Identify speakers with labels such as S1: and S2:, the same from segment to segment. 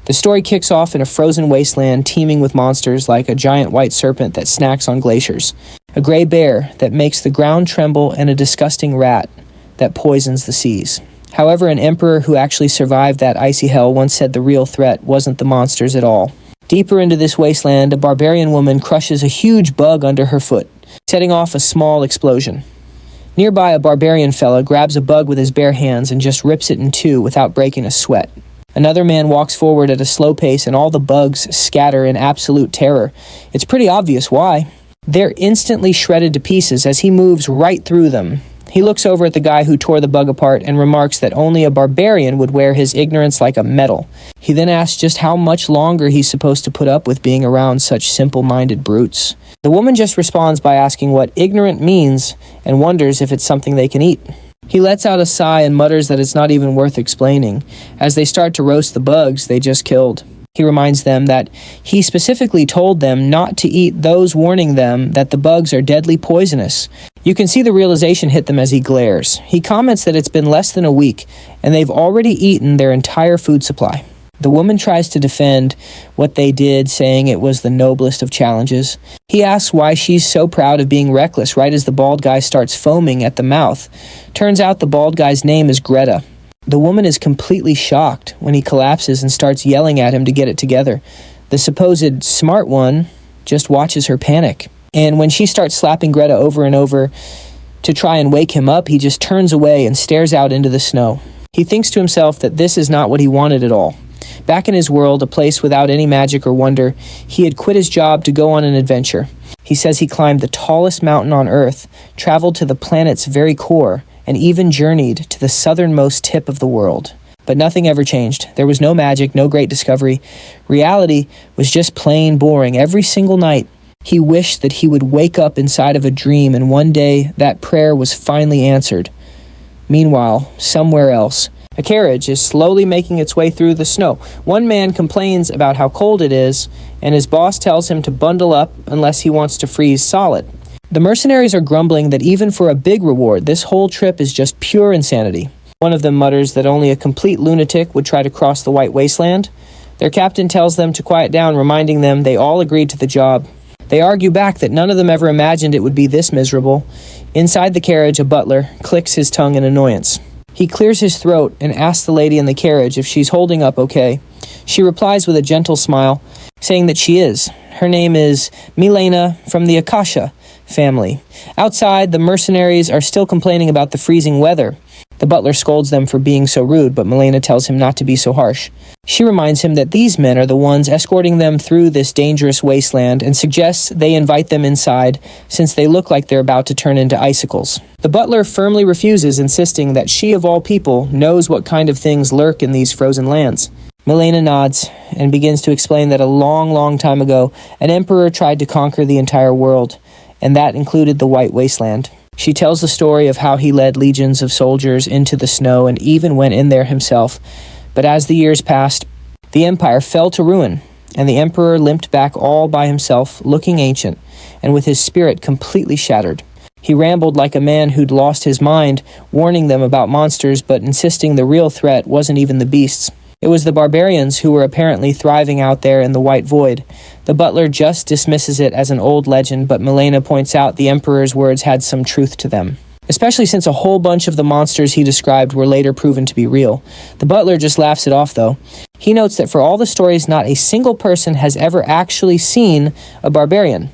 S1: The story kicks off in a frozen wasteland teeming with monsters like a giant white serpent that snacks on glaciers, a gray bear that makes the ground tremble, and a disgusting rat that poisons the seas. However, an emperor who actually survived that icy hell once said the real threat wasn't the monsters at all. Deeper into this wasteland, a barbarian woman crushes a huge bug under her foot, setting off a small explosion. Nearby, a barbarian fella grabs a bug with his bare hands and just rips it in two without breaking a sweat. Another man walks forward at a slow pace and all the bugs scatter in absolute terror. It's pretty obvious why. They're instantly shredded to pieces as he moves right through them. He looks over at the guy who tore the bug apart and remarks that only a barbarian would wear his ignorance like a medal. He then asks just how much longer he's supposed to put up with being around such simple-minded brutes. The woman just responds by asking what ignorant means and wonders if it's something they can eat. He lets out a sigh and mutters that it's not even worth explaining, as they start to roast the bugs they just killed. He reminds them that he specifically told them not to eat those, warning them that the bugs are deadly poisonous. You can see the realization hit them as he glares. He comments that it's been less than a week, and they've already eaten their entire food supply. The woman tries to defend what they did, saying it was the noblest of challenges. He asks why she's so proud of being reckless right as the bald guy starts foaming at the mouth. Turns out the bald guy's name is Greta. The woman is completely shocked when he collapses and starts yelling at him to get it together. The supposed smart one just watches her panic. And when she starts slapping Greta over and over to try and wake him up, he just turns away and stares out into the snow. He thinks to himself that this is not what he wanted at all. Back in his world, a place without any magic or wonder, he had quit his job to go on an adventure. He says he climbed the tallest mountain on Earth, traveled to the planet's very core, and even journeyed to the southernmost tip of the world. But nothing ever changed. There was no magic, no great discovery. Reality was just plain boring every single night. He wished that he would wake up inside of a dream, and one day that prayer was finally answered. Meanwhile, somewhere else, a carriage is slowly making its way through the snow. One man complains about how cold it is, and his boss tells him to bundle up unless he wants to freeze solid. The mercenaries are grumbling that even for a big reward, this whole trip is just pure insanity. One of them mutters that only a complete lunatic would try to cross the White Wasteland. Their captain tells them to quiet down, reminding them they all agreed to the job. They argue back that none of them ever imagined it would be this miserable. Inside the carriage, a butler clicks his tongue in annoyance. He clears his throat and asks the lady in the carriage if she's holding up okay. She replies with a gentle smile, saying that she is. Her name is Milena from the Akasha family. Outside, the mercenaries are still complaining about the freezing weather. The butler scolds them for being so rude, but Milena tells him not to be so harsh. She reminds him that these men are the ones escorting them through this dangerous wasteland and suggests they invite them inside since they look like they're about to turn into icicles. The butler firmly refuses, insisting that she of all people knows what kind of things lurk in these frozen lands. Milena nods and begins to explain that a long time ago, an emperor tried to conquer the entire world, and that included the White Wasteland. She tells the story of how he led legions of soldiers into the snow and even went in there himself. But as the years passed, the empire fell to ruin, and the emperor limped back all by himself, looking ancient, and with his spirit completely shattered. He rambled like a man who'd lost his mind, warning them about monsters, but insisting the real threat wasn't even the beasts. It was the barbarians who were apparently thriving out there in the White Void. The butler just dismisses it as an old legend, but Milena points out the emperor's words had some truth to them, especially since a whole bunch of the monsters he described were later proven to be real. The butler just laughs it off, though. He notes that for all the stories, not a single person has ever actually seen a barbarian.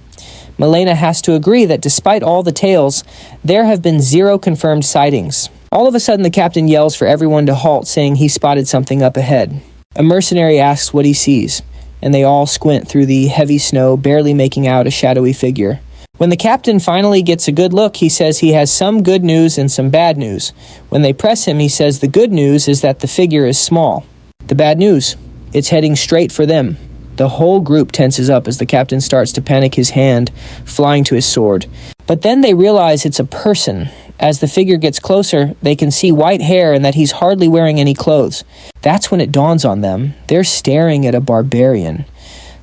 S1: Milena has to agree that despite all the tales, there have been 0 confirmed sightings. All of a sudden, the captain yells for everyone to halt, saying he spotted something up ahead. A mercenary asks what he sees, and they all squint through the heavy snow, barely making out a shadowy figure. When the captain finally gets a good look, he says he has some good news and some bad news. When they press him, he says the good news is that the figure is small. The bad news, it's heading straight for them. The whole group tenses up as the captain starts to panic, his hand flying to his sword. But then they realize it's a person. As the figure gets closer, they can see white hair and that he's hardly wearing any clothes. That's when it dawns on them. They're staring at a barbarian.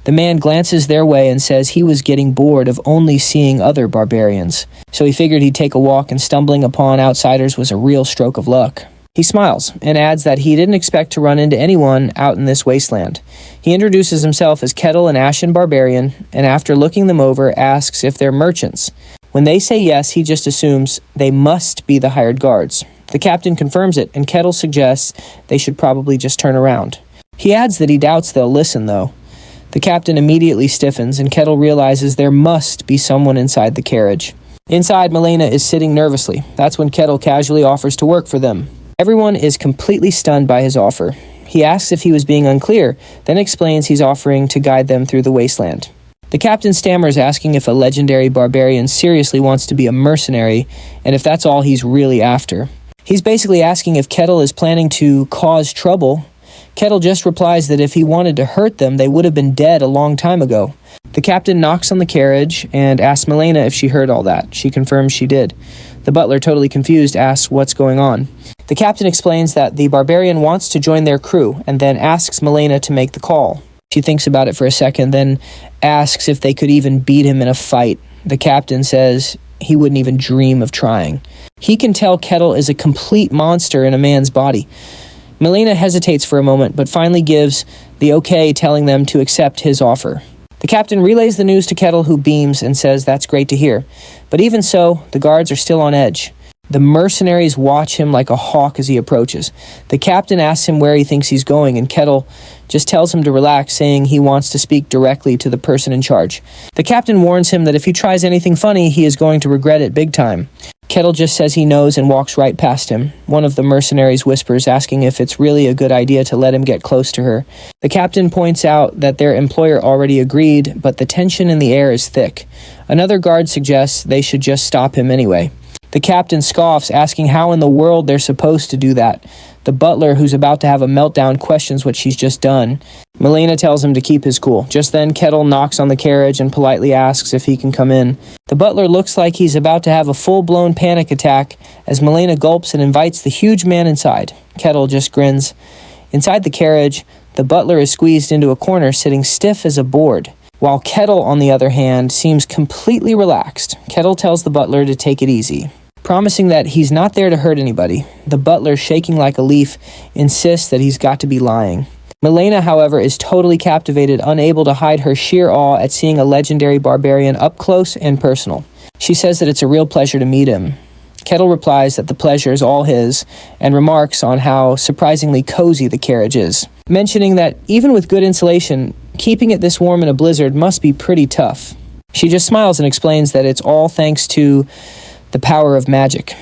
S1: The man glances their way and says he was getting bored of only seeing other barbarians. So he figured he'd take a walk, and stumbling upon outsiders was a real stroke of luck. He smiles and adds that he didn't expect to run into anyone out in this wasteland. He introduces himself as Kettle and Ashen Barbarian, and after looking them over, asks if they're merchants. When they say yes, he just assumes they must be the hired guards. The captain confirms it, and Kettle suggests they should probably just turn around. He adds that he doubts they'll listen, though. The captain immediately stiffens, and Kettle realizes there must be someone inside the carriage. Inside, Milena is sitting nervously. That's when Kettle casually offers to work for them. Everyone is completely stunned by his offer. He asks if he was being unclear, then explains he's offering to guide them through the wasteland. The captain stammers, asking if a legendary barbarian seriously wants to be a mercenary, and if that's all he's really after. He's basically asking if Kettle is planning to cause trouble. Kettle just replies that if he wanted to hurt them, they would have been dead a long time ago. The captain knocks on the carriage and asks Milena if she heard all that. She confirms she did. The butler, totally confused, asks what's going on. The captain explains that the barbarian wants to join their crew and then asks Milena to make the call. She thinks about it for a second, then asks if they could even beat him in a fight. The captain says he wouldn't even dream of trying. He can tell Kettle is a complete monster in a man's body. Milena hesitates for a moment, but finally gives the okay, telling them to accept his offer. The captain relays the news to Kettle, who beams and says that's great to hear. But even so, the guards are still on edge. The mercenaries watch him like a hawk as he approaches. The captain asks him where he thinks he's going, and Kettle just tells him to relax, saying he wants to speak directly to the person in charge. The captain warns him that if he tries anything funny, he is going to regret it big time. Kettle just says he knows and walks right past him. One of the mercenaries whispers, asking if it's really a good idea to let him get close to her. The captain points out that their employer already agreed, but the tension in the air is thick. Another guard suggests they should just stop him anyway. The captain scoffs, asking how in the world they're supposed to do that. The butler, who's about to have a meltdown, questions what she's just done. Milena tells him to keep his cool. Just then, Kettle knocks on the carriage and politely asks if he can come in. The butler looks like he's about to have a full-blown panic attack as Milena gulps and invites the huge man inside. Kettle just grins. Inside the carriage, the butler is squeezed into a corner, sitting stiff as a board, while Kettle, on the other hand, seems completely relaxed. Kettle tells the butler to take it easy, promising that he's not there to hurt anybody. The butler, shaking like a leaf, insists that he's got to be lying. Milena, however, is totally captivated, unable to hide her sheer awe at seeing a legendary barbarian up close and personal. She says that it's a real pleasure to meet him. Kettle replies that the pleasure is all his, and remarks on how surprisingly cozy the carriage is, mentioning that even with good insulation, keeping it this warm in a blizzard must be pretty tough. She just smiles and explains that it's all thanks to the power of magic.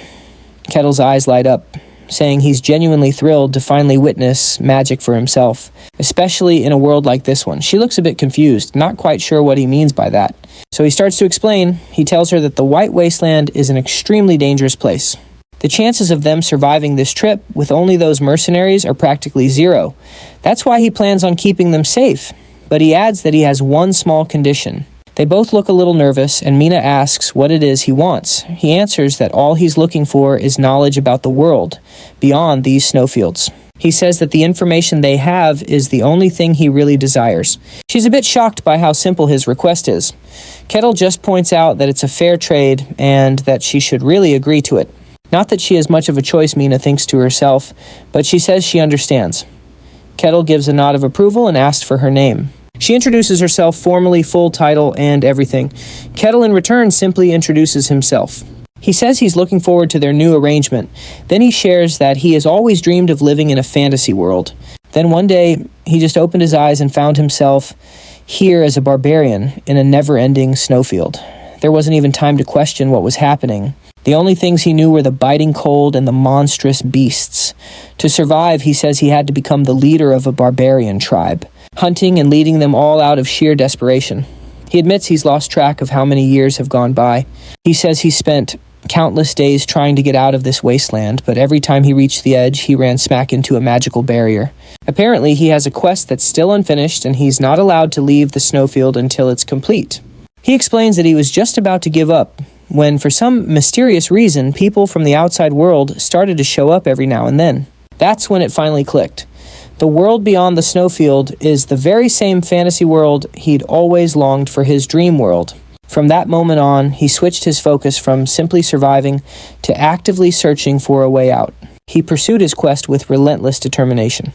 S1: Kettle's eyes light up, saying he's genuinely thrilled to finally witness magic for himself, especially in a world like this one. She looks a bit confused, not quite sure what he means by that. So he starts to explain. He tells her that the White Wasteland is an extremely dangerous place. The chances of them surviving this trip with only those mercenaries are practically zero. That's why he plans on keeping them safe. But he adds that he has one small condition. They both look a little nervous, and Mina asks what it is he wants. He answers that all he's looking for is knowledge about the world, beyond these snowfields. He says that the information they have is the only thing he really desires. She's a bit shocked by how simple his request is. Kettle just points out that it's a fair trade, and that she should really agree to it. Not that she has much of a choice, Mina thinks to herself, but she says she understands. Kettle gives a nod of approval and asks for her name. She introduces herself formally, full title and everything. Kettle in return simply introduces himself. He says he's looking forward to their new arrangement. Then he shares that he has always dreamed of living in a fantasy world. Then one day, he just opened his eyes and found himself here as a barbarian in a never-ending snowfield. There wasn't even time to question what was happening. The only things he knew were the biting cold and the monstrous beasts. To survive, he says he had to become the leader of a barbarian tribe, hunting and leading them all out of sheer desperation. He admits he's lost track of how many years have gone by. He says he spent countless days trying to get out of this wasteland, but every time he reached the edge, he ran smack into a magical barrier. Apparently, he has a quest that's still unfinished, and he's not allowed to leave the snowfield until it's complete. He explains that he was just about to give up, when for some mysterious reason, people from the outside world started to show up every now and then. That's when it finally clicked. The world beyond the snowfield is the very same fantasy world he'd always longed for his dream world. From that moment on, he switched his focus from simply surviving to actively searching for a way out. He pursued his quest with relentless determination.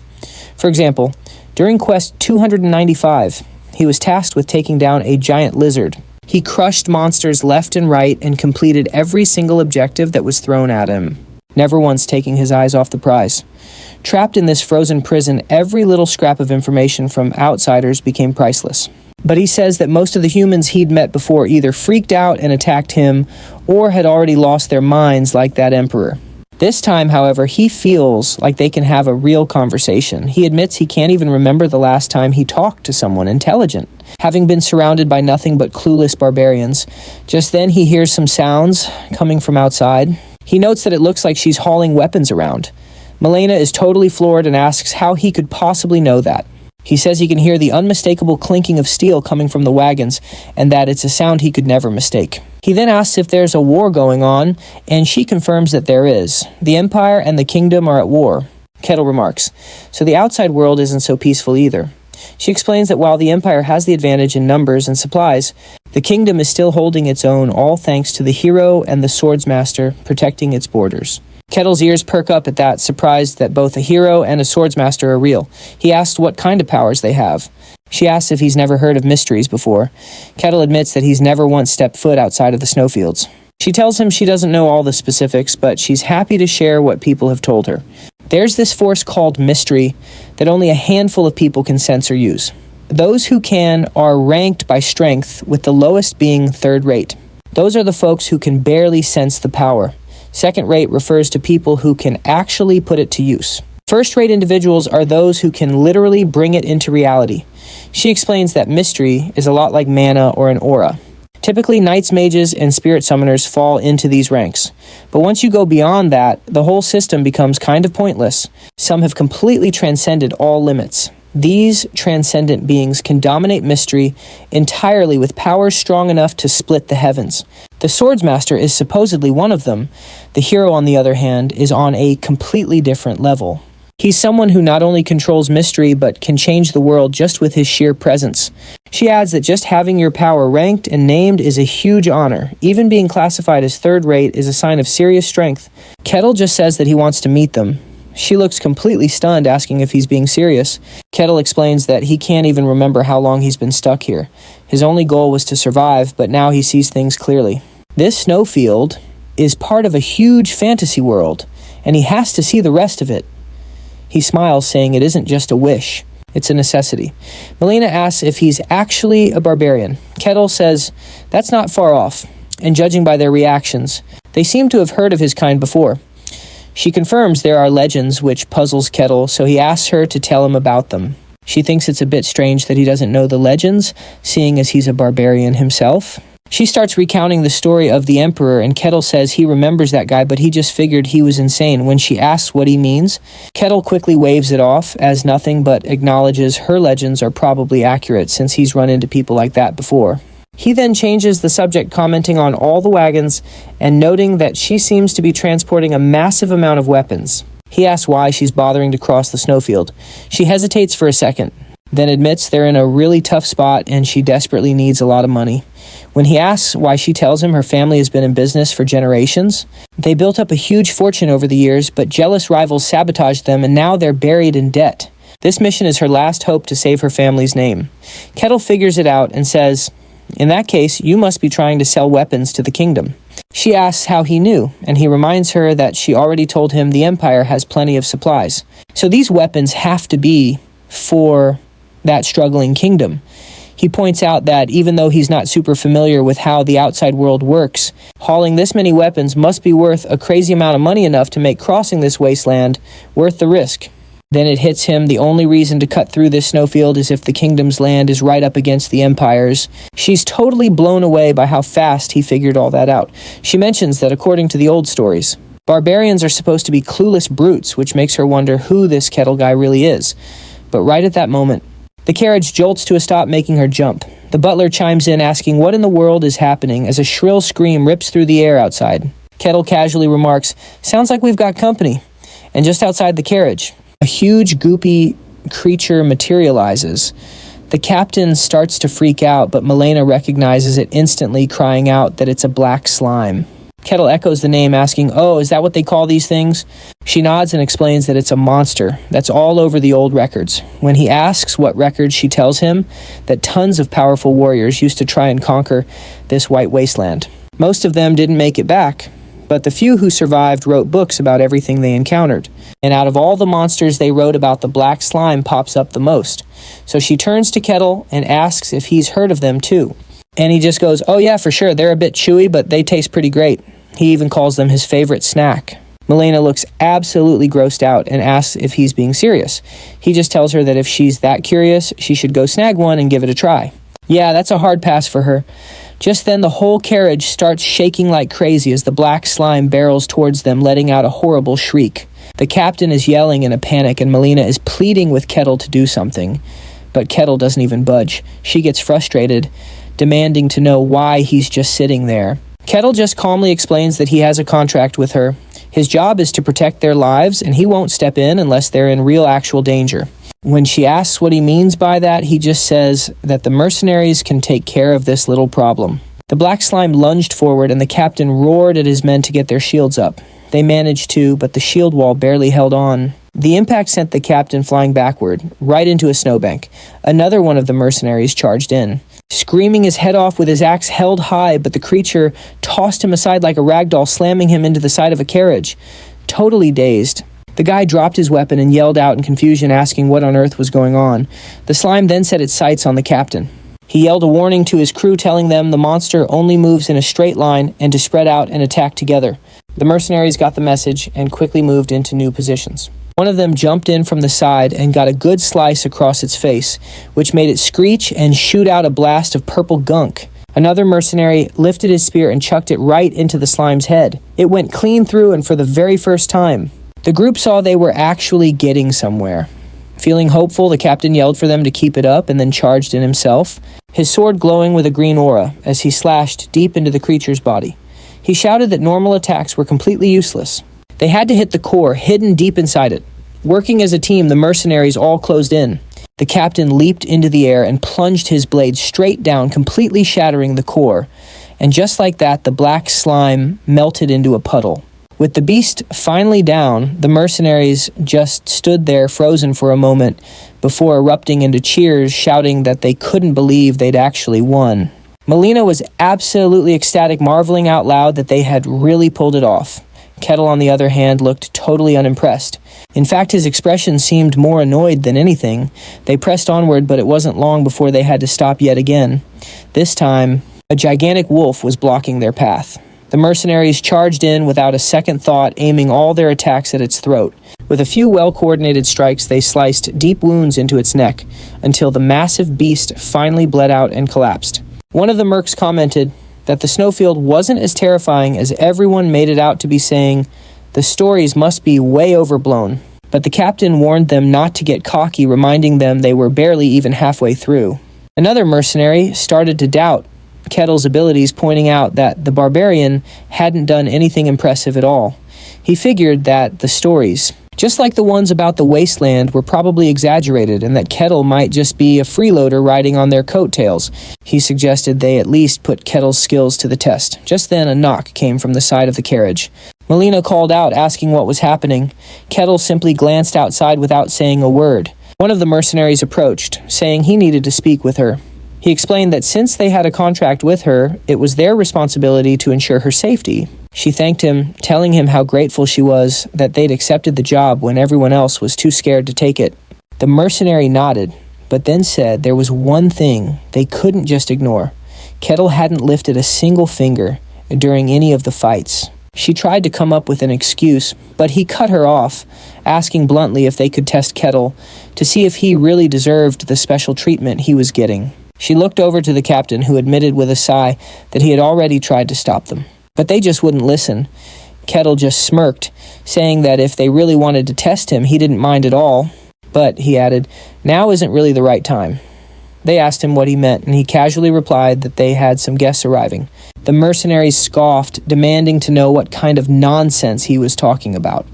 S1: For example, during quest 295, he was tasked with taking down a giant lizard. He crushed monsters left and right and completed every single objective that was thrown at him, never once taking his eyes off the prize. Trapped in this frozen prison, every little scrap of information from outsiders became priceless. But he says that most of the humans he'd met before either freaked out and attacked him, or had already lost their minds like that emperor. This time, however, he feels like they can have a real conversation. He admits he can't even remember the last time he talked to someone intelligent, having been surrounded by nothing but clueless barbarians. Just then, he hears some sounds coming from outside. He notes that it looks like she's hauling weapons around. Milena is totally floored and asks how he could possibly know that. He says he can hear the unmistakable clinking of steel coming from the wagons, and that it's a sound he could never mistake. He then asks if there's a war going on, and she confirms that there is. The Empire and the Kingdom are at war. Kettle remarks, so the outside world isn't so peaceful either. She explains that while the Empire has the advantage in numbers and supplies, the Kingdom is still holding its own, all thanks to the hero and the swordsmaster protecting its borders. Kettle's ears perk up at that, surprised that both a hero and a swordsmaster are real. He asks what kind of powers they have. She asks if he's never heard of mysteries before. Kettle admits that he's never once stepped foot outside of the snowfields. She tells him she doesn't know all the specifics, but she's happy to share what people have told her. There's this force called mystery that only a handful of people can sense or use. Those who can are ranked by strength, with the lowest being third rate. Those are the folks who can barely sense the power. Second rate refers to people who can actually put it to use. First-rate individuals are those who can literally bring it into reality. She explains that mystery is a lot like mana or an aura. Typically, knights, mages, and spirit summoners fall into these ranks. But once you go beyond that, the whole system becomes kind of pointless. Some have completely transcended all limits. These transcendent beings can dominate mystery entirely with powers strong enough to split the heavens. The Swordsmaster is supposedly one of them. The hero, on the other hand, is on a completely different level. He's someone who not only controls mystery, but can change the world just with his sheer presence. She adds that just having your power ranked and named is a huge honor. Even being classified as third rate is a sign of serious strength. Kettle just says that he wants to meet them. She looks completely stunned, asking if he's being serious. Kettle explains that he can't even remember how long he's been stuck here. His only goal was to survive, but now he sees things clearly. This snowfield is part of a huge fantasy world, and he has to see the rest of it. He smiles, saying it isn't just a wish, it's a necessity. Milena asks if he's actually a barbarian. Kettle says that's not far off, and judging by their reactions, they seem to have heard of his kind before. She confirms there are legends, which puzzles Kettle, so he asks her to tell him about them. She thinks it's a bit strange that he doesn't know the legends, seeing as he's a barbarian himself. She starts recounting the story of the Emperor, and Kettle says he remembers that guy, but he just figured he was insane. When she asks what he means, Kettle quickly waves it off as nothing, but acknowledges her legends are probably accurate, since he's run into people like that before. He then changes the subject, commenting on all the wagons and noting that she seems to be transporting a massive amount of weapons. He asks why she's bothering to cross the snowfield. She hesitates for a second, then admits they're in a really tough spot and she desperately needs a lot of money. When he asks why, she tells him her family has been in business for generations. They built up a huge fortune over the years, but jealous rivals sabotaged them and now they're buried in debt. This mission is her last hope to save her family's name. Kettle figures it out and says, in that case, you must be trying to sell weapons to the kingdom. She asks how he knew, and he reminds her that she already told him the Empire has plenty of supplies. So these weapons have to be for that struggling kingdom. He points out that even though he's not super familiar with how the outside world works, hauling this many weapons must be worth a crazy amount of money enough to make crossing this wasteland worth the risk. Then it hits him the only reason to cut through this snowfield is if the kingdom's land is right up against the Empire's. She's totally blown away by how fast he figured all that out. She mentions that according to the old stories, barbarians are supposed to be clueless brutes, which makes her wonder who this Kettle guy really is. But right at that moment, the carriage jolts to a stop, making her jump. The butler chimes in, asking what in the world is happening as a shrill scream rips through the air outside. Kettle casually remarks, sounds like we've got company. And just outside the carriage, a huge, goopy creature materializes. The captain starts to freak out, but Milena recognizes it instantly, crying out that it's a black slime. Kettle echoes the name, asking, "Oh, is that what they call these things?" She nods and explains that it's a monster that's all over the old records. When he asks what records, she tells him that tons of powerful warriors used to try and conquer this white wasteland. Most of them didn't make it back, but the few who survived wrote books about everything they encountered. And out of all the monsters they wrote about, the black slime pops up the most. So she turns to Kettle and asks if he's heard of them too. And he just goes, "Oh yeah, for sure, they're a bit chewy, but they taste pretty great." He even calls them his favorite snack. Milena looks absolutely grossed out and asks if he's being serious. He just tells her that if she's that curious, she should go snag one and give it a try. Yeah, that's a hard pass for her. Just then, the whole carriage starts shaking like crazy as the black slime barrels towards them, letting out a horrible shriek. The captain is yelling in a panic, and Milena is pleading with Kettle to do something. But Kettle doesn't even budge. She gets frustrated, demanding to know why he's just sitting there. Kettle just calmly explains that he has a contract with her. His job is to protect their lives, and he won't step in unless they're in real actual danger. When she asks what he means by that, he just says that the mercenaries can take care of this little problem. The black slime lunged forward, and the captain roared at his men to get their shields up. They managed to, but the shield wall barely held on. The impact sent the captain flying backward, right into a snowbank. Another one of the mercenaries charged in, screaming his head off with his axe held high, but the creature tossed him aside like a ragdoll, slamming him into the side of a carriage. Totally dazed, the guy dropped his weapon and yelled out in confusion, asking what on earth was going on. The slime then set its sights on the captain. He yelled a warning to his crew, telling them the monster only moves in a straight line and to spread out and attack together. The mercenaries got the message and quickly moved into new positions. One of them jumped in from the side and got a good slice across its face, which made it screech and shoot out a blast of purple gunk. Another mercenary lifted his spear and chucked it right into the slime's head. It went clean through, and for the very first time, the group saw they were actually getting somewhere. Feeling hopeful, the captain yelled for them to keep it up and then charged in himself, his sword glowing with a green aura as he slashed deep into the creature's body. He shouted that normal attacks were completely useless. They had to hit the core, hidden deep inside it. Working as a team, the mercenaries all closed in. The captain leaped into the air and plunged his blade straight down, completely shattering the core. And just like that, the black slime melted into a puddle. With the beast finally down, the mercenaries just stood there frozen for a moment before erupting into cheers, shouting that they couldn't believe they'd actually won. Milena was absolutely ecstatic, marveling out loud that they had really pulled it off. Kettle, on the other hand, looked totally unimpressed. In fact, his expression seemed more annoyed than anything. They pressed onward, but it wasn't long before they had to stop yet again. This time, a gigantic wolf was blocking their path. The mercenaries charged in without a second thought, aiming all their attacks at its throat. With a few well-coordinated strikes, they sliced deep wounds into its neck, until the massive beast finally bled out and collapsed. One of the mercs commented that the snowfield wasn't as terrifying as everyone made it out to be, saying the stories must be way overblown. But the captain warned them not to get cocky, reminding them they were barely even halfway through. Another mercenary started to doubt Kettle's abilities, pointing out that the barbarian hadn't done anything impressive at all. He figured that the stories, just like the ones about the Wasteland, were probably exaggerated, and that Kettle might just be a freeloader riding on their coattails. He suggested they at least put Kettle's skills to the test. Just then, a knock came from the side of the carriage. Milena called out, asking what was happening. Kettle simply glanced outside without saying a word. One of the mercenaries approached, saying he needed to speak with her. He explained that since they had a contract with her, it was their responsibility to ensure her safety. She thanked him, telling him how grateful she was that they'd accepted the job when everyone else was too scared to take it. The mercenary nodded, but then said there was one thing they couldn't just ignore. Kettle hadn't lifted a single finger during any of the fights. She tried to come up with an excuse, but he cut her off, asking bluntly if they could test Kettle to see if he really deserved the special treatment he was getting. She looked over to the captain, who admitted with a sigh that he had already tried to stop them. But they just wouldn't listen. Kettle just smirked, saying that if they really wanted to test him, he didn't mind at all. But, he added, now isn't really the right time. They asked him what he meant, and he casually replied that they had some guests arriving. The mercenaries scoffed, demanding to know what kind of nonsense he was talking about.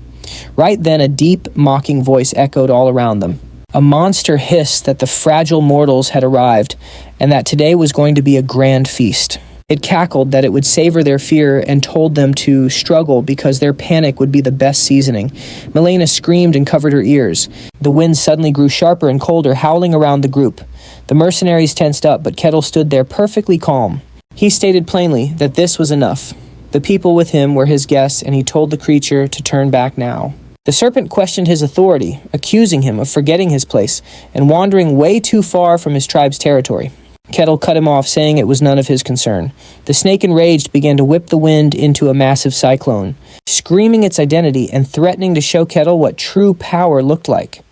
S1: Right then, a deep, mocking voice echoed all around them. A monster hissed that the fragile mortals had arrived, and that today was going to be a grand feast. It cackled that it would savor their fear and told them to struggle because their panic would be the best seasoning. Milena screamed and covered her ears. The wind suddenly grew sharper and colder, howling around the group. The mercenaries tensed up, but Kettle stood there perfectly calm. He stated plainly that this was enough. The people with him were his guests, and he told the creature to turn back now. The serpent questioned his authority, accusing him of forgetting his place and wandering way too far from his tribe's territory. Kettle cut him off, saying it was none of his concern. The snake, enraged, began to whip the wind into a massive cyclone, screaming its identity and threatening to show Kettle what true power looked like.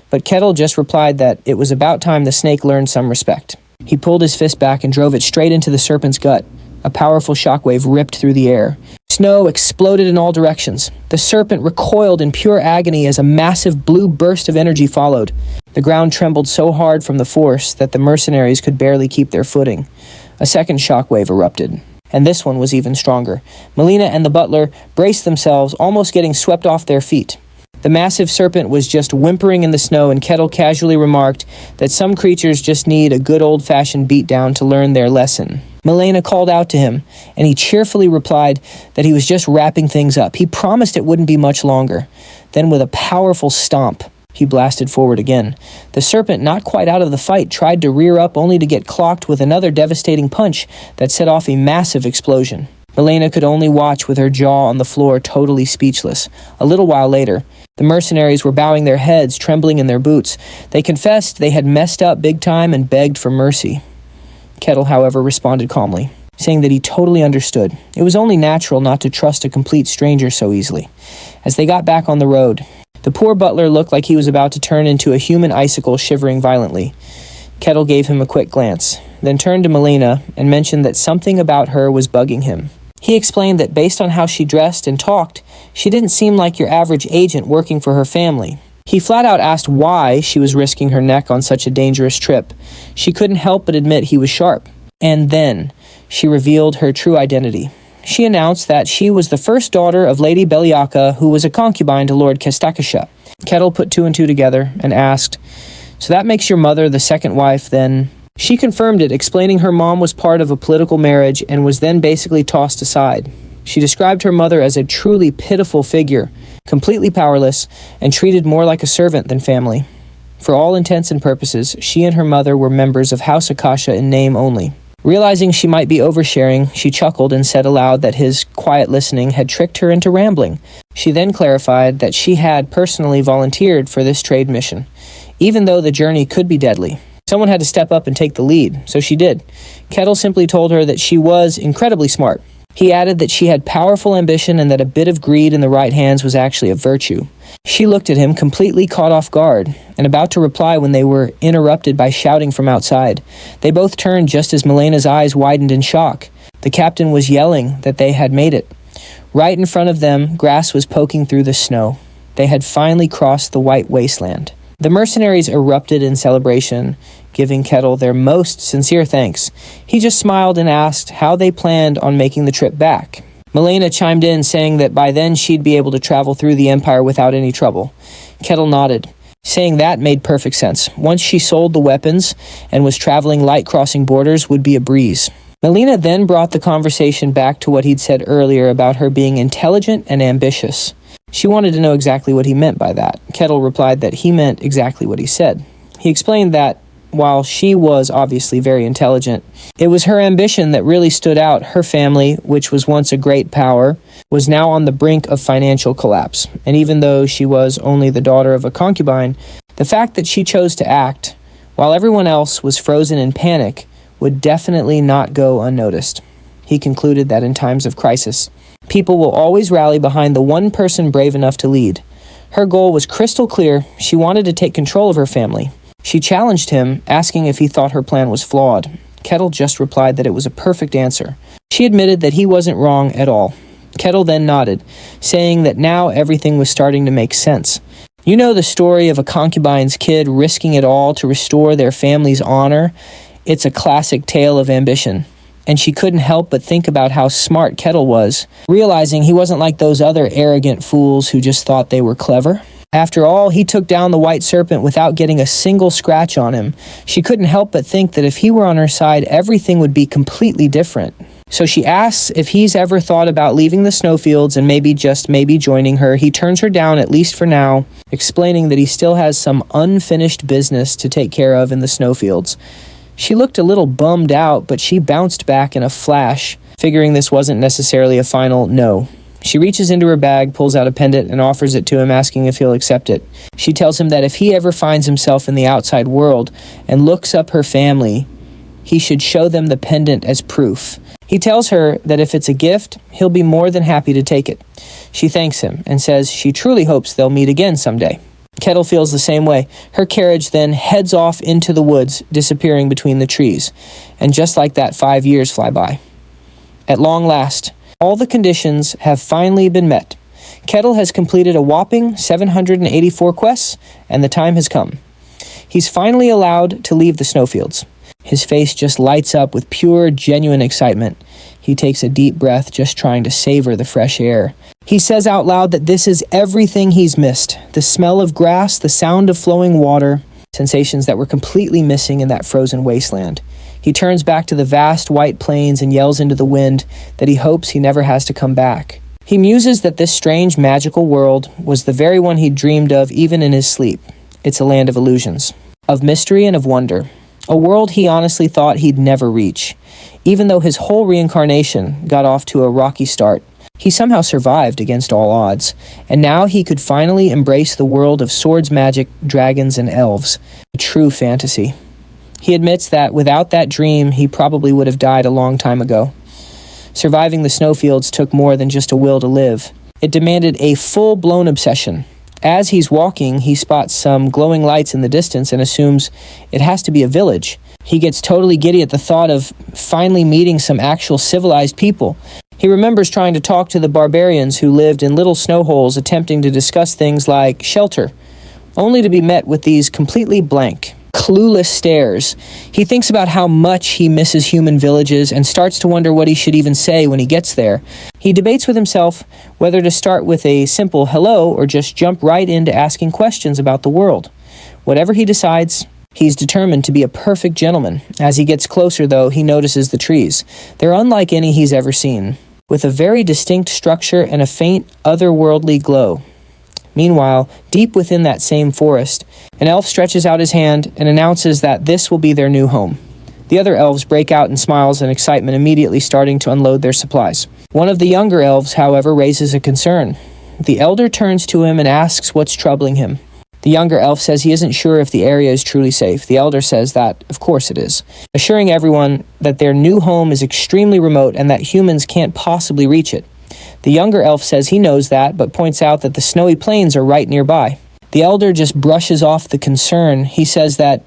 S1: But Kettle just replied that it was about time the snake learned some respect. He pulled his fist back and drove it straight into the serpent's gut. A powerful shockwave ripped through the air. Snow exploded in all directions. The serpent recoiled in pure agony as a massive blue burst of energy followed. The ground trembled so hard from the force that the mercenaries could barely keep their footing. A second shockwave erupted, and this one was even stronger. Milena and the butler braced themselves, almost getting swept off their feet. The massive serpent was just whimpering in the snow, and Kettle casually remarked that some creatures just need a good old-fashioned beatdown to learn their lesson. Milena called out to him, and he cheerfully replied that he was just wrapping things up. He promised it wouldn't be much longer. Then with a powerful stomp, he blasted forward again. The serpent, not quite out of the fight, tried to rear up only to get clocked with another devastating punch that set off a massive explosion. Milena could only watch with her jaw on the floor, totally speechless. A little while later, the mercenaries were bowing their heads, trembling in their boots. They confessed they had messed up big time and begged for mercy. Kettle, however, responded calmly, saying that he totally understood. It was only natural not to trust a complete stranger so easily. As they got back on the road, the poor butler looked like he was about to turn into a human icicle, shivering violently. Kettle gave him a quick glance, then turned to Milena and mentioned that something about her was bugging him. He explained that based on how she dressed and talked, she didn't seem like your average agent working for her family. He flat out asked why she was risking her neck on such a dangerous trip. She couldn't help but admit he was sharp. And then she revealed her true identity. She announced that she was the first daughter of Lady Beliaka, who was a concubine to Lord Kestakasha. Kettle put two and two together and asked, "So that makes your mother the second wife, then?" She confirmed it, explaining her mom was part of a political marriage and was then basically tossed aside. She described her mother as a truly pitiful figure, completely powerless, and treated more like a servant than family. For all intents and purposes, she and her mother were members of House Akasha in name only. Realizing she might be oversharing, she chuckled and said aloud that his quiet listening had tricked her into rambling. She then clarified that she had personally volunteered for this trade mission, even though the journey could be deadly. Someone had to step up and take the lead, so she did. Kettle simply told her that she was incredibly smart. He added that she had powerful ambition and that a bit of greed in the right hands was actually a virtue. She looked at him, completely caught off guard, and about to reply when they were interrupted by shouting from outside. They both turned just as Milena's eyes widened in shock. The captain was yelling that they had made it. Right in front of them, grass was poking through the snow. They had finally crossed the white wasteland. The mercenaries erupted in celebration, giving Kettle their most sincere thanks. He just smiled and asked how they planned on making the trip back. Milena chimed in, saying that by then she'd be able to travel through the Empire without any trouble. Kettle nodded, saying that made perfect sense. Once she sold the weapons and was traveling light, crossing borders would be a breeze. Milena then brought the conversation back to what he'd said earlier about her being intelligent and ambitious. She wanted to know exactly what he meant by that. Kettle replied that he meant exactly what he said. He explained that while she was obviously very intelligent, it was her ambition that really stood out. Her family, which was once a great power, was now on the brink of financial collapse. And even though she was only the daughter of a concubine, the fact that she chose to act, while everyone else was frozen in panic, would definitely not go unnoticed. He concluded that in times of crisis, people will always rally behind the one person brave enough to lead. Her goal was crystal clear. She wanted to take control of her family. She challenged him, asking if he thought her plan was flawed. Kettle just replied that it was a perfect answer. She admitted that he wasn't wrong at all. Kettle then nodded, saying that now everything was starting to make sense. You know the story of a concubine's kid risking it all to restore their family's honor? It's a classic tale of ambition. And she couldn't help but think about how smart Kettle was, realizing he wasn't like those other arrogant fools who just thought they were clever. After all, he took down the white serpent without getting a single scratch on him. She couldn't help but think that if he were on her side, everything would be completely different. So she asks if he's ever thought about leaving the snowfields and maybe joining her. He turns her down, at least for now, explaining that he still has some unfinished business to take care of in the snowfields. She looked a little bummed out, but she bounced back in a flash, figuring this wasn't necessarily a final no. She reaches into her bag, pulls out a pendant, and offers it to him, asking if he'll accept it. She tells him that if he ever finds himself in the outside world and looks up her family, he should show them the pendant as proof. He tells her that if it's a gift, he'll be more than happy to take it. She thanks him and says she truly hopes they'll meet again someday. Kettle feels the same way. Her carriage then heads off into the woods, disappearing between the trees. And just like that, 5 years fly by. At long last, all the conditions have finally been met. Kettle has completed a whopping 784 quests, and the time has come. He's finally allowed to leave the snowfields. His face just lights up with pure, genuine excitement. He takes a deep breath, just trying to savor the fresh air. He says out loud that this is everything he's missed. The smell of grass, the sound of flowing water, sensations that were completely missing in that frozen wasteland. He turns back to the vast white plains and yells into the wind that he hopes he never has to come back. He muses that this strange, magical world was the very one he dreamed of even in his sleep. It's a land of illusions, of mystery and of wonder. A world he honestly thought he'd never reach. Even though his whole reincarnation got off to a rocky start, he somehow survived against all odds, and now he could finally embrace the world of swords, magic, dragons, and elves, a true fantasy. He admits that without that dream, he probably would have died a long time ago. Surviving the snowfields took more than just a will to live. It demanded a full-blown obsession. As he's walking, he spots some glowing lights in the distance and assumes it has to be a village. He gets totally giddy at the thought of finally meeting some actual civilized people. He remembers trying to talk to the barbarians who lived in little snow holes, attempting to discuss things like shelter, only to be met with these completely blank, clueless stares. He thinks about how much he misses human villages and starts to wonder what he should even say when he gets there. He debates with himself whether to start with a simple hello or just jump right into asking questions about the world. Whatever he decides, he's determined to be a perfect gentleman. As he gets closer, though, he notices the trees. They're unlike any he's ever seen, with a very distinct structure and a faint, otherworldly glow. Meanwhile, deep within that same forest, an elf stretches out his hand and announces that this will be their new home. The other elves break out in smiles and excitement, immediately starting to unload their supplies. One of the younger elves, however, raises a concern. The elder turns to him and asks what's troubling him. The younger elf says he isn't sure if the area is truly safe. The elder says that, of course it is, assuring everyone that their new home is extremely remote and that humans can't possibly reach it. The younger elf says he knows that, but points out that the snowy plains are right nearby. The elder just brushes off the concern. He says that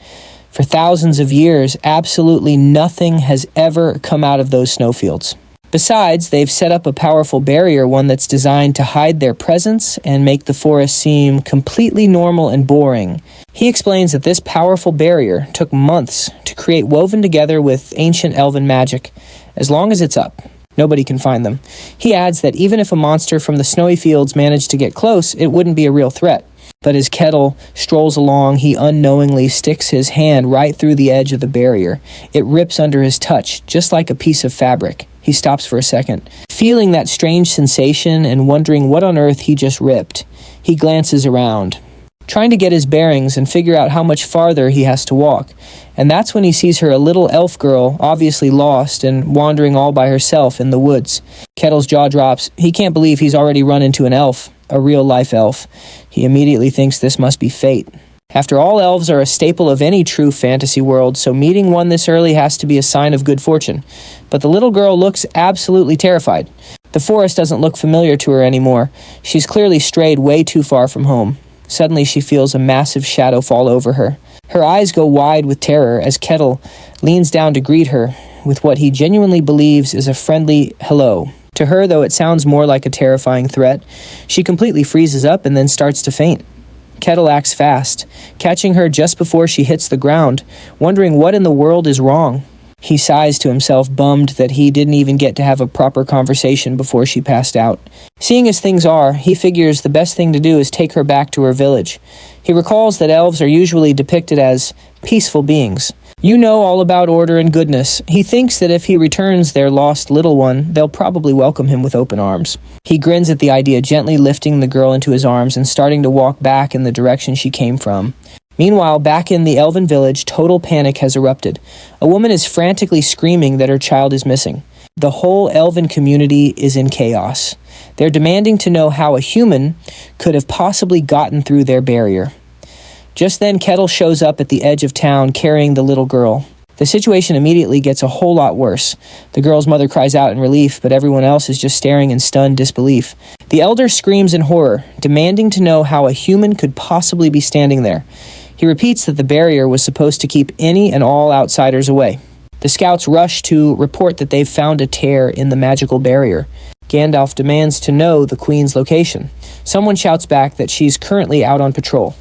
S1: for thousands of years, absolutely nothing has ever come out of those snowfields. Besides, they've set up a powerful barrier, one that's designed to hide their presence and make the forest seem completely normal and boring. He explains that this powerful barrier took months to create, woven together with ancient elven magic. As long as it's up, nobody can find them. He adds that even if a monster from the snowy fields managed to get close, it wouldn't be a real threat. But as Kettle strolls along, he unknowingly sticks his hand right through the edge of the barrier. It rips under his touch, just like a piece of fabric. He stops for a second, feeling that strange sensation and wondering what on earth he just ripped. He glances around, trying to get his bearings and figure out how much farther he has to walk. And that's when he sees her, a little elf girl, obviously lost and wandering all by herself in the woods. Kettle's jaw drops. He can't believe he's already run into an elf, a real-life elf. He immediately thinks this must be fate. After all, elves are a staple of any true fantasy world, so meeting one this early has to be a sign of good fortune. But the little girl looks absolutely terrified. The forest doesn't look familiar to her anymore. She's clearly strayed way too far from home. Suddenly she feels a massive shadow fall over her. Her eyes go wide with terror as Kettle leans down to greet her with what he genuinely believes is a friendly hello. To her, though, it sounds more like a terrifying threat. She completely freezes up and then starts to faint. Kettle acts fast, catching her just before she hits the ground, wondering what in the world is wrong. He sighs to himself, bummed that he didn't even get to have a proper conversation before she passed out. Seeing as things are, he figures the best thing to do is take her back to her village. He recalls that elves are usually depicted as peaceful beings, You know all about order and goodness. He thinks that if he returns their lost little one, they'll probably welcome him with open arms. He grins at the idea, gently lifting the girl into his arms and starting to walk back in the direction she came from. Meanwhile, back in the elven village, total panic has erupted. A woman is frantically screaming that her child is missing. The whole elven community is in chaos. They're demanding to know how a human could have possibly gotten through their barrier. Just then, Kettle shows up at the edge of town carrying the little girl. The situation immediately gets a whole lot worse. The girl's mother cries out in relief, but everyone else is just staring in stunned disbelief. The elder screams in horror, demanding to know how a human could possibly be standing there. He repeats that the barrier was supposed to keep any and all outsiders away. The scouts rush to report that they've found a tear in the magical barrier. Gandalf demands to know the queen's location. Someone shouts back that she's currently out on patrol.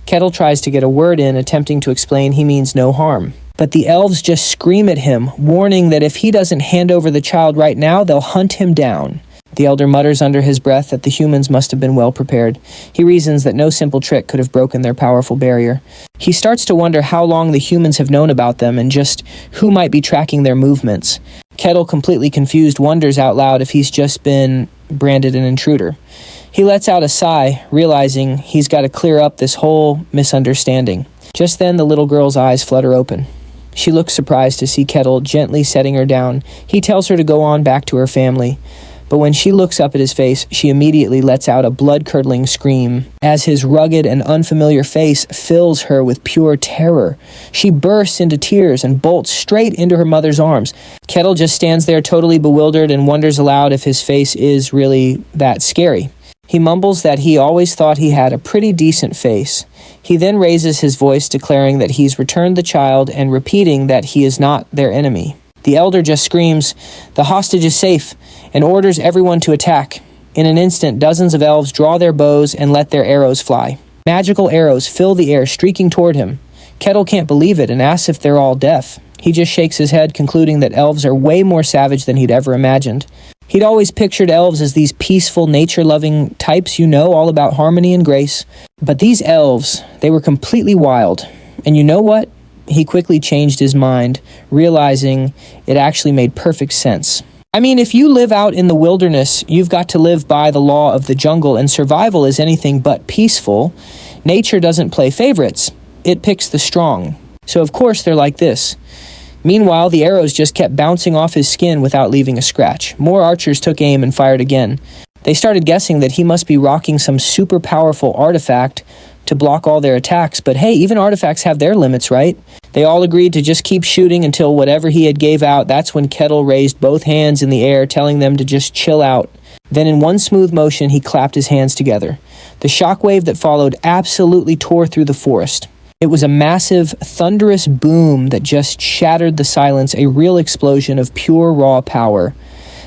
S1: Kettle tries to get a word in, attempting to explain he means no harm. But the elves just scream at him, warning that if he doesn't hand over the child right now, they'll hunt him down. The elder mutters under his breath that the humans must have been well prepared. He reasons that no simple trick could have broken their powerful barrier. He starts to wonder how long the humans have known about them and just who might be tracking their movements. Kettle, completely confused, wonders out loud if he's just been branded an intruder. He lets out a sigh, realizing he's got to clear up this whole misunderstanding. Just then, the little girl's eyes flutter open. She looks surprised to see Kettle gently setting her down. He tells her to go on back to her family. But when she looks up at his face, she immediately lets out a blood-curdling scream as his rugged and unfamiliar face fills her with pure terror. She bursts into tears and bolts straight into her mother's arms. Kettle just stands there totally bewildered and wonders aloud if his face is really that scary. He mumbles that he always thought he had a pretty decent face. He then raises his voice, declaring that he's returned the child and repeating that he is not their enemy. The elder just screams, "The hostage is safe," and orders everyone to attack. In an instant, dozens of elves draw their bows and let their arrows fly. Magical arrows fill the air, streaking toward him. Kettle can't believe it and asks if they're all deaf. He just shakes his head, concluding that elves are way more savage than he'd ever imagined. He'd always pictured elves as these peaceful, nature-loving types, all about harmony and grace. But these elves, they were completely wild. And you know what? He quickly changed his mind, realizing it actually made perfect sense. I mean, if you live out in the wilderness, you've got to live by the law of the jungle, and survival is anything but peaceful. Nature doesn't play favorites. It picks the strong. So of course they're like this. Meanwhile, the arrows just kept bouncing off his skin without leaving a scratch. More archers took aim and fired again. They started guessing that he must be rocking some super powerful artifact to block all their attacks, but hey, even artifacts have their limits, right? They all agreed to just keep shooting until whatever he had gave out. That's when Kettle raised both hands in the air, telling them to just chill out. Then in one smooth motion, he clapped his hands together. The shockwave that followed absolutely tore through the forest. It was a massive, thunderous boom that just shattered the silence, a real explosion of pure, raw power.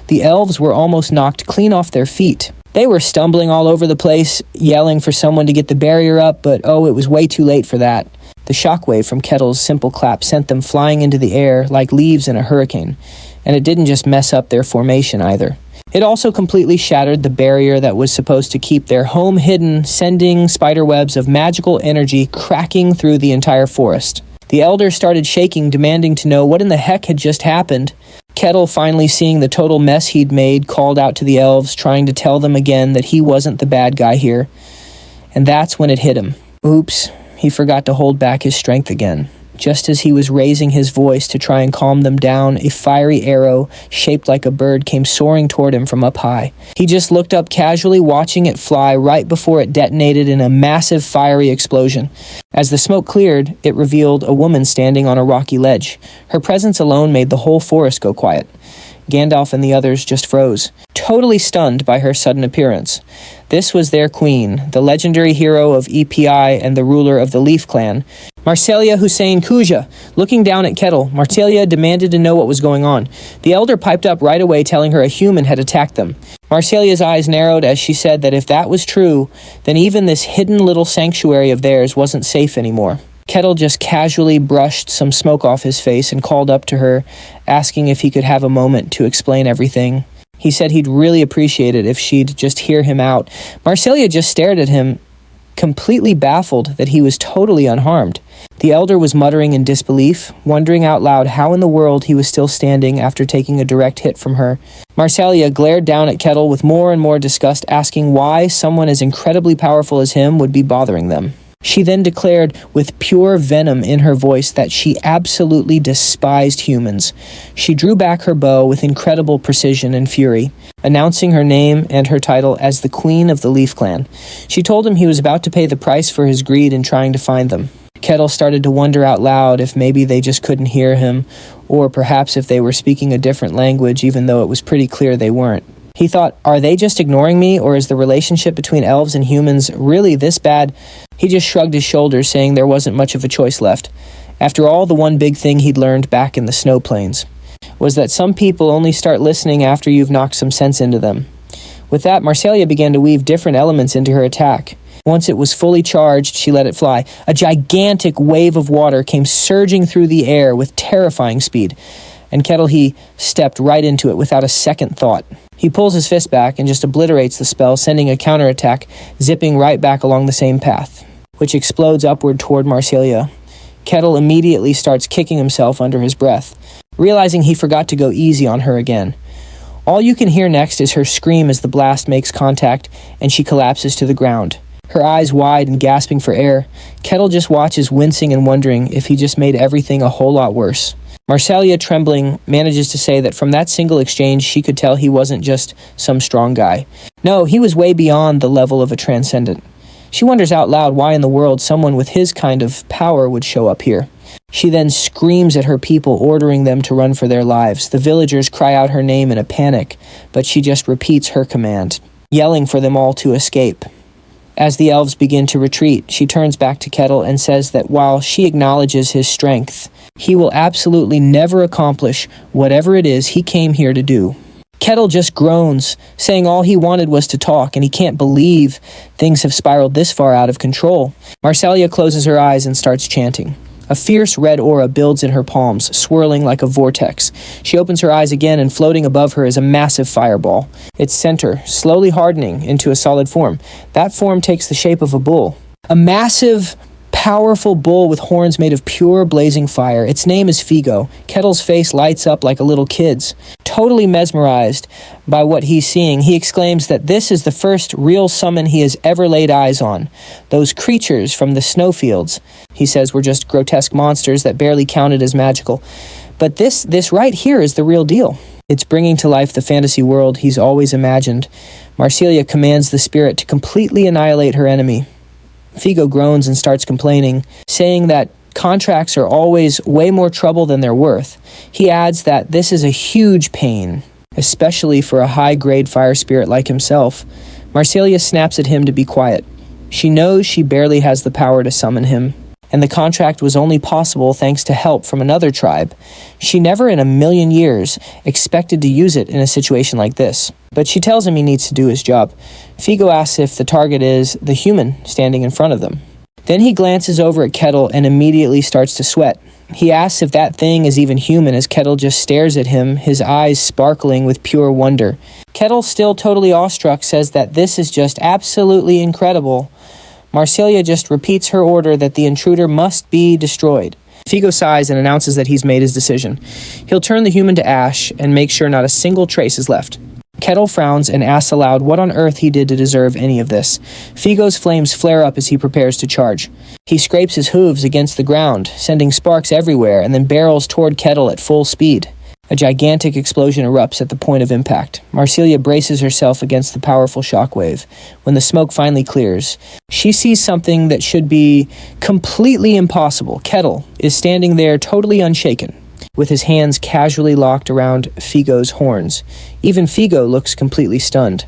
S1: The elves were almost knocked clean off their feet. They were stumbling all over the place, yelling for someone to get the barrier up, but it was way too late for that. The shockwave from Kettle's simple clap sent them flying into the air like leaves in a hurricane, and it didn't just mess up their formation either. It also completely shattered the barrier that was supposed to keep their home hidden, sending spiderwebs of magical energy cracking through the entire forest. The elder started shaking, demanding to know what in the heck had just happened. Kettle, finally seeing the total mess he'd made, called out to the elves, trying to tell them again that he wasn't the bad guy here. And that's when it hit him. Oops, he forgot to hold back his strength again. Just as he was raising his voice to try and calm them down, a fiery arrow shaped like a bird came soaring toward him from up high. He just looked up casually, watching it fly right before it detonated in a massive fiery explosion. As the smoke cleared, it revealed a woman standing on a rocky ledge. Her presence alone made the whole forest go quiet. Gandalf and the others just froze, totally stunned by her sudden appearance. This was their queen, the legendary hero of EPI and the ruler of the Leaf Clan, Marcelia Hussein Kuja. Looking down at Kettle, Marcelia demanded to know what was going on. The elder piped up right away, telling her a human had attacked them. Marcelia's eyes narrowed as she said that if that was true, then even this hidden little sanctuary of theirs wasn't safe anymore. Kettle just casually brushed some smoke off his face and called up to her, asking if he could have a moment to explain everything. He said he'd really appreciate it if she'd just hear him out. Marcelia just stared at him, completely baffled that he was totally unharmed. The elder was muttering in disbelief, wondering out loud how in the world he was still standing after taking a direct hit from her. Marsalia glared down at Kettle with more and more disgust, asking why someone as incredibly powerful as him would be bothering them. She then declared with pure venom in her voice that she absolutely despised humans. She drew back her bow with incredible precision and fury, announcing her name and her title as the Queen of the Leaf Clan. She told him he was about to pay the price for his greed in trying to find them. Kettle started to wonder out loud if maybe they just couldn't hear him, or perhaps if they were speaking a different language even though it was pretty clear they weren't. He thought, are they just ignoring me, or is the relationship between elves and humans really this bad? He just shrugged his shoulders, saying there wasn't much of a choice left. After all, the one big thing he'd learned back in the snow plains was that some people only start listening after you've knocked some sense into them. With that, Marsalia began to weave different elements into her attack. Once it was fully charged, she let it fly. A gigantic wave of water came surging through the air with terrifying speed, and Kettle he stepped right into it without a second thought. He pulls his fist back and just obliterates the spell, sending a counterattack, zipping right back along the same path, which explodes upward toward Marsalia. Kettle immediately starts kicking himself under his breath, realizing he forgot to go easy on her again. All you can hear next is her scream as the blast makes contact and she collapses to the ground. Her eyes wide and gasping for air, Kettle just watches, wincing and wondering if he just made everything a whole lot worse. Marsalia, trembling, manages to say that from that single exchange she could tell he wasn't just some strong guy. No, he was way beyond the level of a transcendent. She wonders out loud why in the world someone with his kind of power would show up here. She then screams at her people, ordering them to run for their lives. The villagers cry out her name in a panic, but she just repeats her command, yelling for them all to escape. As the elves begin to retreat, she turns back to Kettle and says that while she acknowledges his strength, he will absolutely never accomplish whatever it is he came here to do. Kettle just groans, saying all he wanted was to talk, and he can't believe things have spiraled this far out of control. Marsalia closes her eyes and starts chanting. A fierce red aura builds in her palms, swirling like a vortex. She opens her eyes again, and floating above her is a massive fireball, its center slowly hardening into a solid form. That form takes the shape of a bull. A massive, powerful bull with horns made of pure blazing fire. Its name is Figo. Kettle's face lights up like a little kid's. Totally mesmerized by what he's seeing, he exclaims that this is the first real summon he has ever laid eyes on. Those creatures from the snowfields, he says, were just grotesque monsters that barely counted as magical. But this right here is the real deal. It's bringing to life the fantasy world he's always imagined. Marsalia commands the spirit to completely annihilate her enemy. Figo groans and starts complaining, saying that contracts are always way more trouble than they're worth. He adds that this is a huge pain, especially for a high-grade fire spirit like himself. Marsalia snaps at him to be quiet. She knows she barely has the power to summon him, and the contract was only possible thanks to help from another tribe. She never in a million years expected to use it in a situation like this. But she tells him he needs to do his job. Figo asks if the target is the human standing in front of them. Then he glances over at Kettle and immediately starts to sweat. He asks if that thing is even human as Kettle just stares at him, his eyes sparkling with pure wonder. Kettle, still totally awestruck, says that this is just absolutely incredible. Marsalia just repeats her order that the intruder must be destroyed. Figo sighs and announces that he's made his decision. He'll turn the human to ash and make sure not a single trace is left. Kettle frowns and asks aloud what on earth he did to deserve any of this. Figo's flames flare up as he prepares to charge. He scrapes his hooves against the ground, sending sparks everywhere, and then barrels toward Kettle at full speed. A gigantic explosion erupts at the point of impact. Marsalia braces herself against the powerful shockwave. When the smoke finally clears, she sees something that should be completely impossible. Kettle is standing there totally unshaken, with his hands casually locked around Figo's horns. Even Figo looks completely stunned.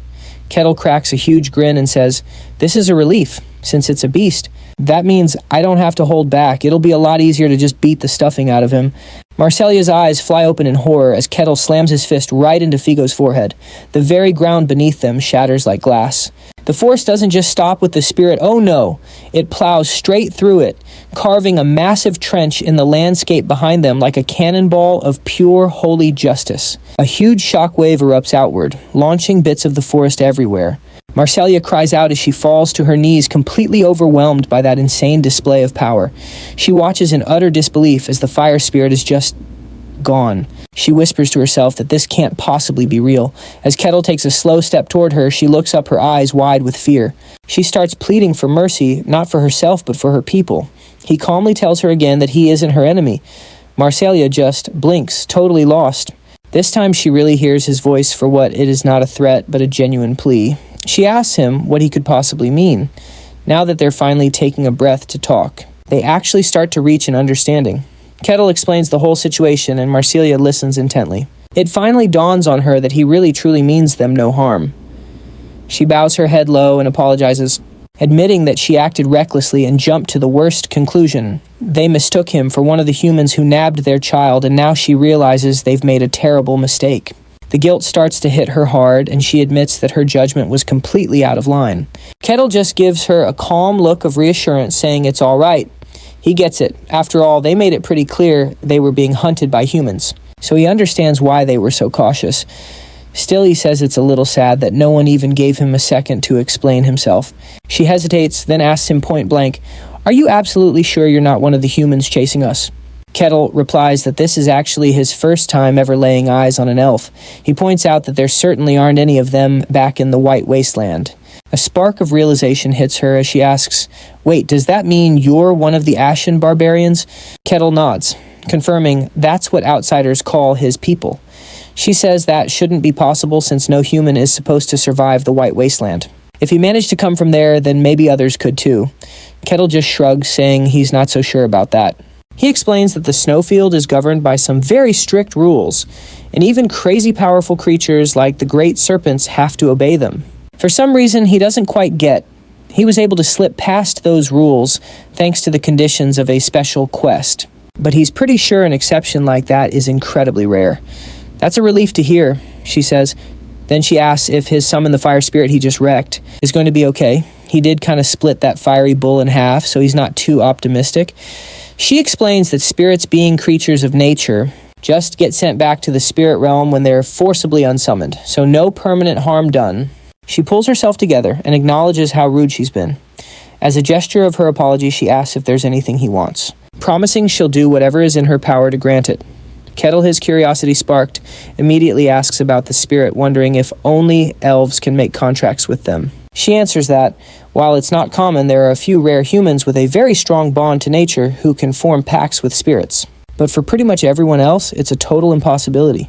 S1: Kettle cracks a huge grin and says, "This is a relief, since it's a beast. That means I don't have to hold back. It'll be a lot easier to just beat the stuffing out of him." Marsalia's eyes fly open in horror as Kettle slams his fist right into Figo's forehead. The very ground beneath them shatters like glass. The force doesn't just stop with the spirit, oh no! It plows straight through it, carving a massive trench in the landscape behind them like a cannonball of pure holy justice. A huge shockwave erupts outward, launching bits of the forest everywhere. Marcelia cries out as she falls to her knees, completely overwhelmed by that insane display of power. She watches in utter disbelief as the fire spirit is just gone. She whispers to herself that this can't possibly be real. As Kettle takes a slow step toward her, she looks up, her eyes wide with fear. She starts pleading for mercy, not for herself, but for her people. He calmly tells her again that he isn't her enemy. Marcelia just blinks, totally lost. This time she really hears his voice for what it is, not a threat, but a genuine plea. She asks him what he could possibly mean. Now that they're finally taking a breath to talk, they actually start to reach an understanding. Kettle explains the whole situation, and Marcelia listens intently. It finally dawns on her that he really truly means them no harm. She bows her head low and apologizes, admitting that she acted recklessly and jumped to the worst conclusion. They mistook him for one of the humans who nabbed their child, and now she realizes they've made a terrible mistake. The guilt starts to hit her hard, and she admits that her judgment was completely out of line. Kettle just gives her a calm look of reassurance, saying it's all right. He gets it. After all, they made it pretty clear they were being hunted by humans, so he understands why they were so cautious. Still, he says it's a little sad that no one even gave him a second to explain himself. She hesitates, then asks him point blank, "Are you absolutely sure you're not one of the humans chasing us?" Kettle replies that this is actually his first time ever laying eyes on an elf. He points out that there certainly aren't any of them back in the White Wasteland. A spark of realization hits her as she asks, "Wait, does that mean you're one of the Ashen barbarians?" Kettle nods, confirming that's what outsiders call his people. She says that shouldn't be possible since no human is supposed to survive the White Wasteland. If he managed to come from there, then maybe others could too. Kettle just shrugs, saying he's not so sure about that. He explains that the snowfield is governed by some very strict rules, and even crazy powerful creatures like the great serpents have to obey them. For some reason he doesn't quite get, he was able to slip past those rules thanks to the conditions of a special quest. But he's pretty sure an exception like that is incredibly rare. "That's a relief to hear," she says. Then she asks if his summon the fire spirit he just wrecked is going to be okay. He did kind of split that fiery bull in half, so he's not too optimistic. She explains that spirits, being creatures of nature, just get sent back to the spirit realm when they're forcibly unsummoned, so no permanent harm done. She pulls herself together and acknowledges how rude she's been. As a gesture of her apology, she asks if there's anything he wants, promising she'll do whatever is in her power to grant it. Kettle, his curiosity sparked, immediately asks about the spirit, wondering if only elves can make contracts with them. She answers that, while it's not common, there are a few rare humans with a very strong bond to nature who can form pacts with spirits. But for pretty much everyone else, it's a total impossibility.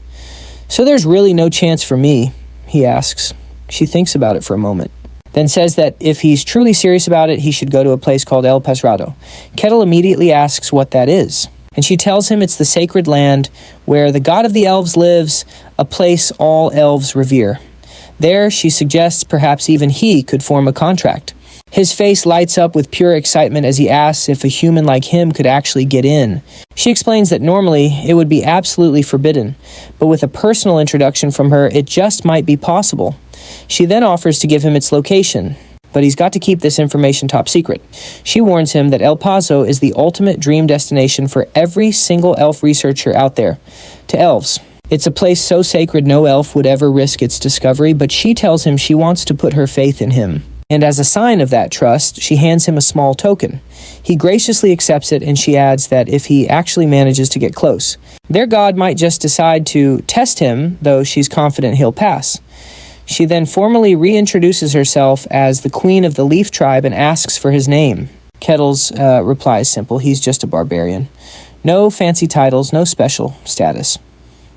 S1: "So there's really no chance for me?" he asks. She thinks about it for a moment, then says that if he's truly serious about it, he should go to a place called El Pesrado. Kettle immediately asks what that is, and she tells him it's the sacred land where the god of the elves lives, a place all elves revere. There, she suggests perhaps even he could form a contract. His face lights up with pure excitement as he asks if a human like him could actually get in. She explains that normally it would be absolutely forbidden, but with a personal introduction from her, it just might be possible. She then offers to give him its location, but he's got to keep this information top secret. She warns him that El Paso is the ultimate dream destination for every single elf researcher out there. To elves, it's a place so sacred no elf would ever risk its discovery, but she tells him she wants to put her faith in him. And as a sign of that trust, she hands him a small token. He graciously accepts it, and she adds that if he actually manages to get close, their god might just decide to test him, though she's confident he'll pass. She then formally reintroduces herself as the queen of the Leaf Tribe and asks for his name. Kettle's reply is simple: he's just a barbarian. No fancy titles, no special status.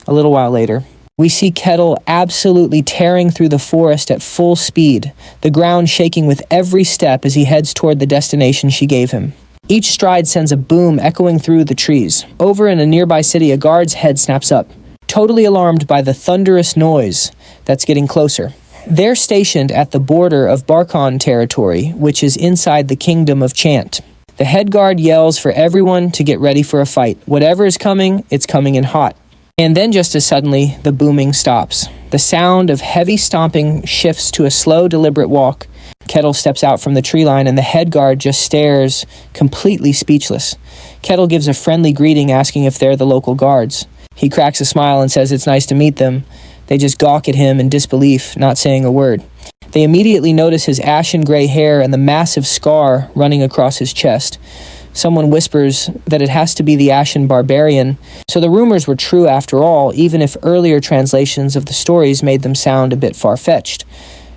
S1: A little while later, we see Kettle absolutely tearing through the forest at full speed, the ground shaking with every step as he heads toward the destination she gave him. Each stride sends a boom echoing through the trees. Over in a nearby city, a guard's head snaps up, totally alarmed by the thunderous noise that's getting closer. They're stationed at the border of Barkon territory, which is inside the kingdom of Chant. The head guard yells for everyone to get ready for a fight. Whatever is coming, it's coming in hot. And then just as suddenly, the booming stops. The sound of heavy stomping shifts to a slow, deliberate walk. Kettle steps out from the tree line, and the head guard just stares, completely speechless. Kettle gives a friendly greeting, asking if they're the local guards. He cracks a smile and says it's nice to meet them. They just gawk at him in disbelief, not saying a word. They immediately notice his ashen gray hair and the massive scar running across his chest. Someone whispers that it has to be the Ashen Barbarian, so the rumors were true after all, even if earlier translations of the stories made them sound a bit far-fetched.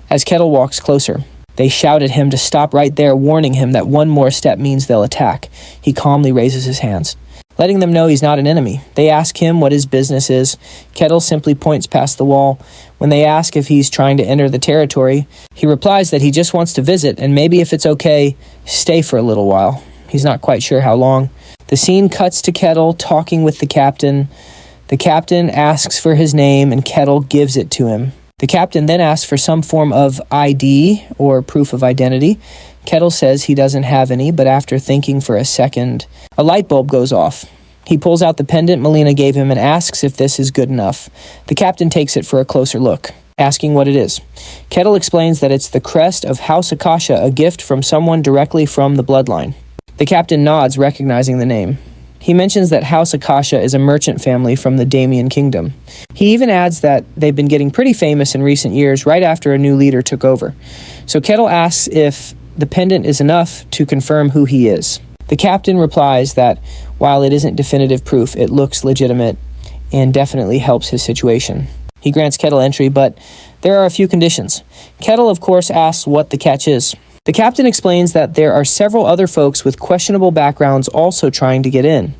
S1: As Kettle walks closer, they shout at him to stop right there, warning him that one more step means they'll attack. He calmly raises his hands, letting them know he's not an enemy. They ask him what his business is. Kettle simply points past the wall. When they ask if he's trying to enter the territory, he replies that he just wants to visit, and maybe if it's okay, stay for a little while. He's not quite sure how long. The scene cuts to Kettle talking with the captain. The captain asks for his name, and Kettle gives it to him. The captain then asks for some form of ID, or proof of identity. Kettle says he doesn't have any, but after thinking for a second, a light bulb goes off. He pulls out the pendant Melina gave him and asks if this is good enough. The captain takes it for a closer look, asking what it is. Kettle explains that it's the crest of House Akasha, a gift from someone directly from the bloodline. The captain nods, recognizing the name. He mentions that House Akasha is a merchant family from the Damian Kingdom. He even adds that they've been getting pretty famous in recent years, right after a new leader took over. So Kettle asks if the pendant is enough to confirm who he is. The captain replies that while it isn't definitive proof, it looks legitimate and definitely helps his situation. He grants Kettle entry, but there are a few conditions. Kettle, of course, asks what the catch is. The captain explains that there are several other folks with questionable backgrounds also trying to get in.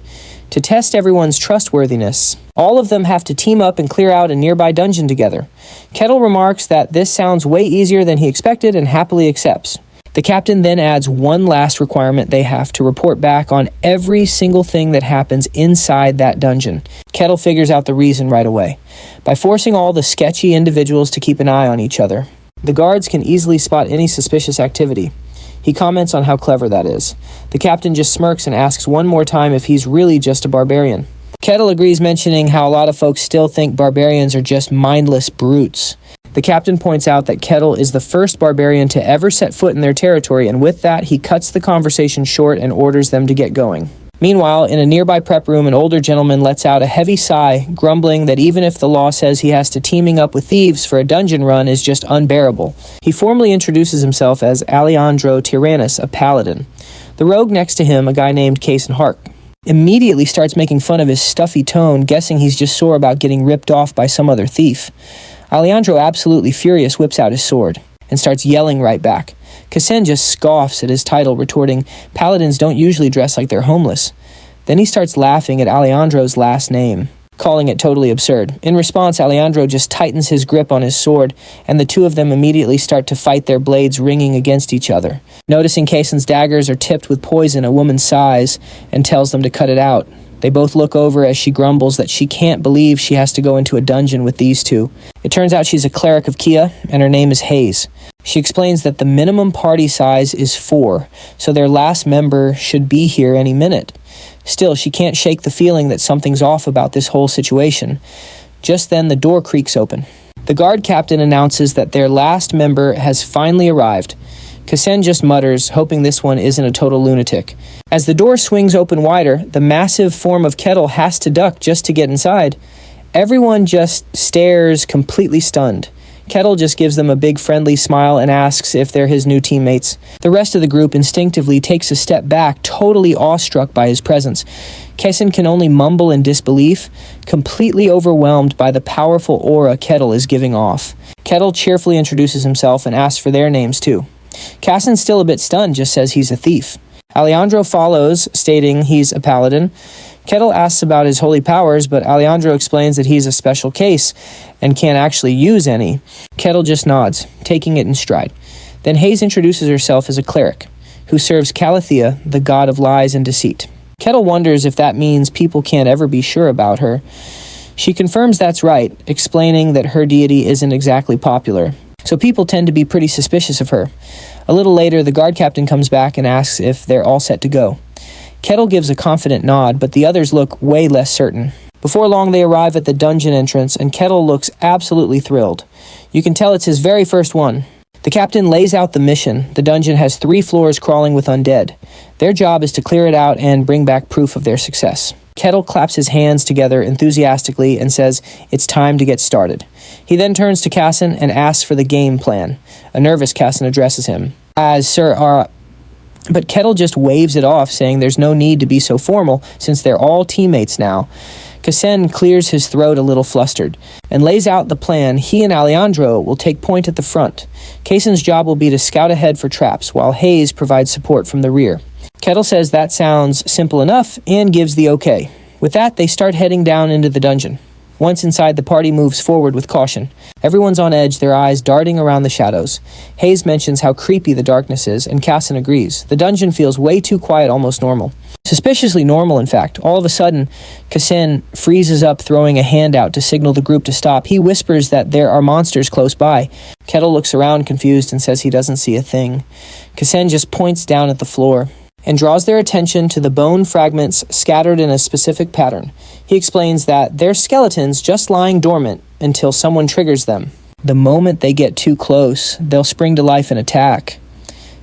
S1: To test everyone's trustworthiness, all of them have to team up and clear out a nearby dungeon together. Kettle remarks that this sounds way easier than he expected and happily accepts. The captain then adds one last requirement: they have to report back on every single thing that happens inside that dungeon. Kettle figures out the reason right away, by forcing all the sketchy individuals to keep an eye on each other. The guards can easily spot any suspicious activity. He comments on how clever that is. The captain just smirks and asks one more time if he's really just a barbarian. Kettle agrees, mentioning how a lot of folks still think barbarians are just mindless brutes. The captain points out that Kettle is the first barbarian to ever set foot in their territory, and with that, he cuts the conversation short and orders them to get going. Meanwhile, in a nearby prep room, an older gentleman lets out a heavy sigh, grumbling that even if the law says he has to teaming up with thieves for a dungeon run is just unbearable. He formally introduces himself as Alejandro Tyrannus, a paladin. The rogue next to him, a guy named Case and Hark, immediately starts making fun of his stuffy tone, guessing he's just sore about getting ripped off by some other thief. Alejandro, absolutely furious, whips out his sword and starts yelling right back. Kasen just scoffs at his title, retorting, "Paladins don't usually dress like they're homeless." Then he starts laughing at Alejandro's last name, calling it totally absurd. In response, Alejandro just tightens his grip on his sword, and the two of them immediately start to fight, their blades ringing against each other. Noticing Kasen's daggers are tipped with poison, a woman sighs and tells them to cut it out. They both look over as she grumbles that she can't believe she has to go into a dungeon with these two. It turns out she's a cleric of Kia, and her name is Hayes. She explains that the minimum party size is 4, so their last member should be here any minute. Still, she can't shake the feeling that something's off about this whole situation. Just then, the door creaks open. The guard captain announces that their last member has finally arrived. Kasen just mutters, hoping this one isn't a total lunatic. As the door swings open wider, the massive form of Kettle has to duck just to get inside. Everyone just stares, completely stunned. Kettle just gives them a big friendly smile and asks if they're his new teammates. The rest of the group instinctively takes a step back, totally awestruck by his presence. Kasen can only mumble in disbelief, completely overwhelmed by the powerful aura Kettle is giving off. Kettle cheerfully introduces himself and asks for their names too. Kasen's still a bit stunned, just says he's a thief. Alejandro follows, stating he's a paladin. Kettle asks about his holy powers, but Alejandro explains that he's a special case and can't actually use any. Kettle just nods, taking it in stride. Then Hayes introduces herself as a cleric, who serves Calathea, the god of lies and deceit. Kettle wonders if that means people can't ever be sure about her. She confirms that's right, explaining that her deity isn't exactly popular, so people tend to be pretty suspicious of her. A little later, the guard captain comes back and asks if they're all set to go. Kettle gives a confident nod, but the others look way less certain. Before long, they arrive at the dungeon entrance, and Kettle looks absolutely thrilled. You can tell it's his very first one. The captain lays out the mission. The dungeon has 3 floors crawling with undead. Their job is to clear it out and bring back proof of their success. Kettle claps his hands together enthusiastically and says it's time to get started. He then turns to Kassan and asks for the game plan. A nervous Kassan addresses him as Sir but Kettle just waves it off, saying there's no need to be so formal since they're all teammates now. Kassan clears his throat a little flustered and lays out the plan. He and Alejandro will take point at the front. Kassan's job will be to scout ahead for traps, while Hayes provides support from the rear. Kettle says that sounds simple enough and gives the okay. With that, they start heading down into the dungeon. Once inside, the party moves forward with caution. Everyone's on edge, their eyes darting around the shadows. Hayes mentions how creepy the darkness is, and Kassan agrees. The dungeon feels way too quiet, almost normal. Suspiciously normal, in fact. All of a sudden, Kassan freezes up, throwing a hand out to signal the group to stop. He whispers that there are monsters close by. Kettle looks around confused and says he doesn't see a thing. Kassan just points down at the floor and draws their attention to the bone fragments scattered in a specific pattern. He explains that they're skeletons just lying dormant until someone triggers them. The moment they get too close, they'll spring to life and attack.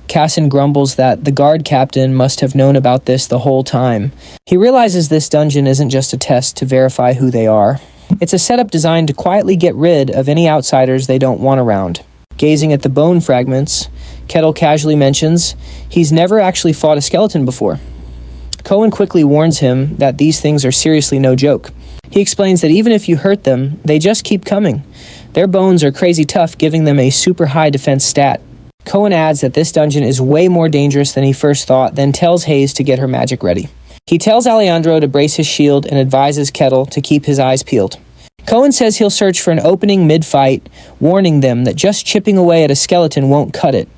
S1: Kassan grumbles that the guard captain must have known about this the whole time. He realizes this dungeon isn't just a test to verify who they are. It's a setup designed to quietly get rid of any outsiders they don't want around. Gazing at the bone fragments, Kettle casually mentions he's never actually fought a skeleton before. Cohen quickly warns him that these things are seriously no joke. He explains that even if you hurt them, they just keep coming. Their bones are crazy tough, giving them a super high defense stat. Cohen adds that this dungeon is way more dangerous than he first thought, then tells Hayes to get her magic ready. He tells Alejandro to brace his shield and advises Kettle to keep his eyes peeled. Cohen says he'll search for an opening mid-fight, warning them that just chipping away at a skeleton won't cut it.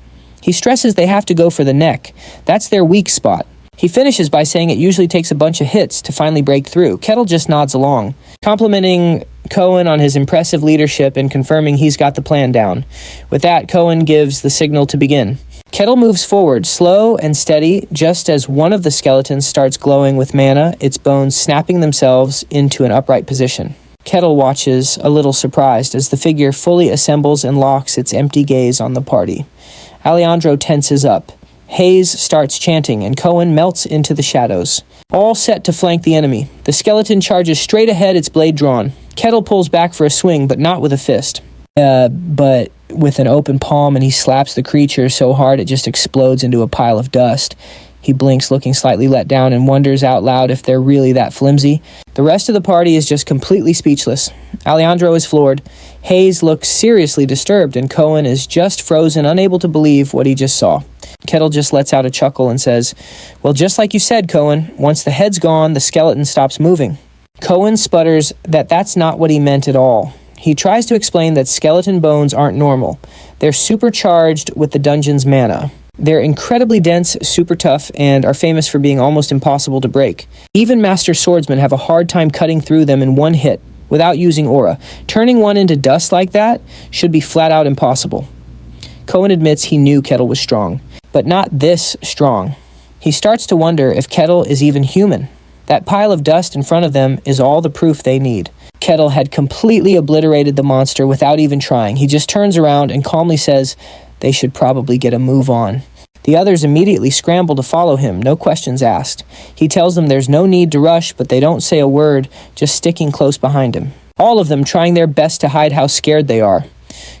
S1: He stresses they have to go for the neck. That's their weak spot. He finishes by saying it usually takes a bunch of hits to finally break through. Kettle just nods along, complimenting Cohen on his impressive leadership and confirming he's got the plan down. With that, Cohen gives the signal to begin. Kettle moves forward, slow and steady, just as one of the skeletons starts glowing with mana, its bones snapping themselves into an upright position. Kettle watches, a little surprised, as the figure fully assembles and locks its empty gaze on the party. Alejandro tenses up. Hayes starts chanting, and Cohen melts into the shadows. All set to flank the enemy. The skeleton charges straight ahead, its blade drawn. Kettle pulls back for a swing, but not with a fist. But with an open palm, and he slaps the creature so hard it just explodes into a pile of dust. He blinks, looking slightly let down, and wonders out loud if they're really that flimsy. The rest of the party is just completely speechless. Alejandro is floored. Hayes looks seriously disturbed, and Cohen is just frozen, unable to believe what he just saw. Kettle just lets out a chuckle and says, "Well, just like you said, Cohen, once the head's gone, the skeleton stops moving." Cohen sputters that that's not what he meant at all. He tries to explain that skeleton bones aren't normal. They're supercharged with the dungeon's mana. They're incredibly dense, super tough, and are famous for being almost impossible to break. Even master swordsmen have a hard time cutting through them in one hit, without using aura. Turning one into dust like that should be flat out impossible. Cohen admits he knew Kettle was strong, but not this strong. He starts to wonder if Kettle is even human. That pile of dust in front of them is all the proof they need. Kettle had completely obliterated the monster without even trying. He just turns around and calmly says they should probably get a move on. The others immediately scramble to follow him, no questions asked. He tells them there's no need to rush, but they don't say a word, just sticking close behind him. All of them trying their best to hide how scared they are.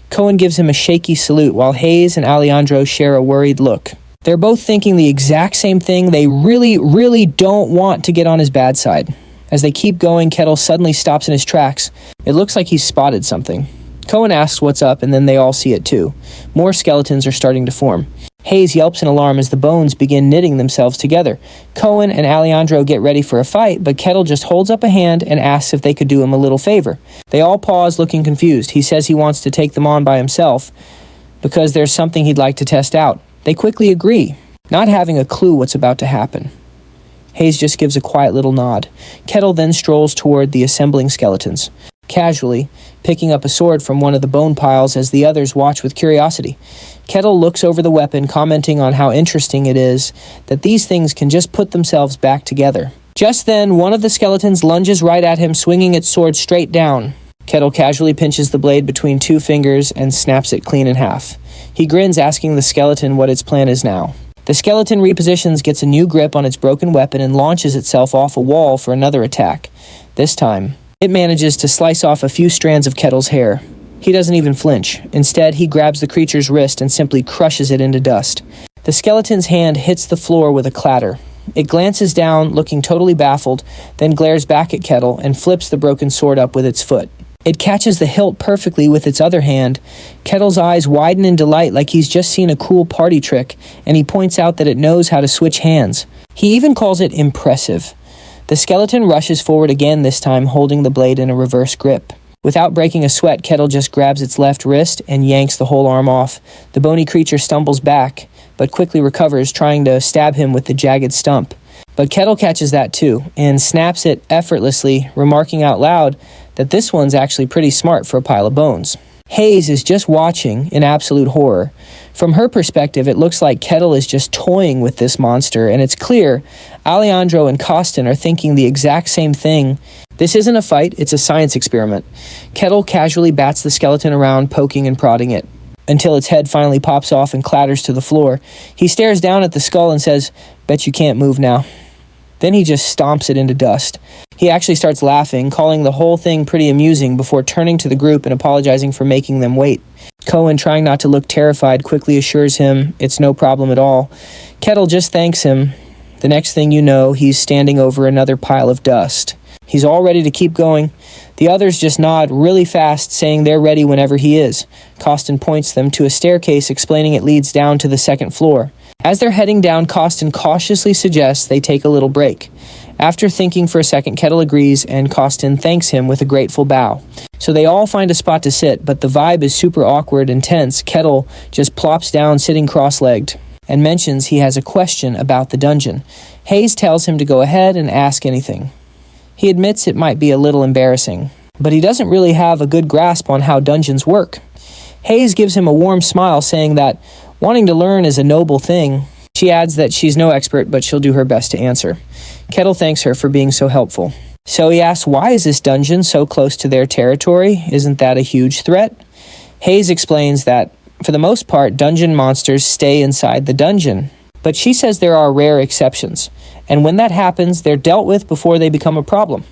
S1: Cohen gives him a shaky salute, while Hayes and Alejandro share a worried look. They're both thinking the exact same thing. They really, really don't want to get on his bad side. As they keep going, Kettle suddenly stops in his tracks. It looks like he's spotted something. Cohen asks what's up, and then they all see it too. More skeletons are starting to form. Hayes yelps in alarm as the bones begin knitting themselves together. Cohen and Alejandro get ready for a fight, but Kettle just holds up a hand and asks if they could do him a little favor. They all pause, looking confused. He says he wants to take them on by himself because there's something he'd like to test out. They quickly agree, not having a clue what's about to happen. Hayes just gives a quiet little nod. Kettle then strolls toward the assembling skeletons, casually picking up a sword from one of the bone piles as the others watch with curiosity. Kettle looks over the weapon, commenting on how interesting it is that these things can just put themselves back together. Just then, one of the skeletons lunges right at him, swinging its sword straight down. Kettle casually pinches the blade between two fingers and snaps it clean in half. He grins, asking the skeleton what its plan is now. The skeleton repositions, gets a new grip on its broken weapon, and launches itself off a wall for another attack. This time, it manages to slice off a few strands of Kettle's hair. He doesn't even flinch. Instead, he grabs the creature's wrist and simply crushes it into dust. The skeleton's hand hits the floor with a clatter. It glances down, looking totally baffled, then glares back at Kettle and flips the broken sword up with its foot. It catches the hilt perfectly with its other hand. Kettle's eyes widen in delight like he's just seen a cool party trick, and he points out that it knows how to switch hands. He even calls it impressive. The skeleton rushes forward again, this time holding the blade in a reverse grip. Without breaking a sweat, Kettle just grabs its left wrist and yanks the whole arm off. The bony creature stumbles back, but quickly recovers, trying to stab him with the jagged stump. But Kettle catches that too, and snaps it effortlessly, remarking out loud that this one's actually pretty smart for a pile of bones. Hayes is just watching in absolute horror. From her perspective, it looks like Kettle is just toying with this monster, and it's clear Alejandro and Costin are thinking the exact same thing. This isn't a fight, it's a science experiment. Kettle casually bats the skeleton around, poking and prodding it, until its head finally pops off and clatters to the floor. He stares down at the skull and says, "Bet you can't move now." Then he just stomps it into dust. He actually starts laughing, calling the whole thing pretty amusing before turning to the group and apologizing for making them wait. Cohen, trying not to look terrified, quickly assures him it's no problem at all. Kettle just thanks him. The next thing you know, he's standing over another pile of dust. He's all ready to keep going. The others just nod really fast, saying they're ready whenever he is. Costin points them to a staircase, explaining it leads down to the second floor. As they're heading down, Costin cautiously suggests they take a little break. After thinking for a second, Kettle agrees, and Costin thanks him with a grateful bow. So they all find a spot to sit, but the vibe is super awkward and tense. Kettle just plops down, sitting cross-legged, and mentions he has a question about the dungeon. Hayes tells him to go ahead and ask anything. He admits it might be a little embarrassing, but he doesn't really have a good grasp on how dungeons work. Hayes gives him a warm smile, saying that wanting to learn is a noble thing. She adds that she's no expert, but she'll do her best to answer. Kettle thanks her for being so helpful. So he asks, why is this dungeon so close to their territory? Isn't that a huge threat? Hayes explains that, for the most part, dungeon monsters stay inside the dungeon. But she says there are rare exceptions, and when that happens, they're dealt with before they become a problem.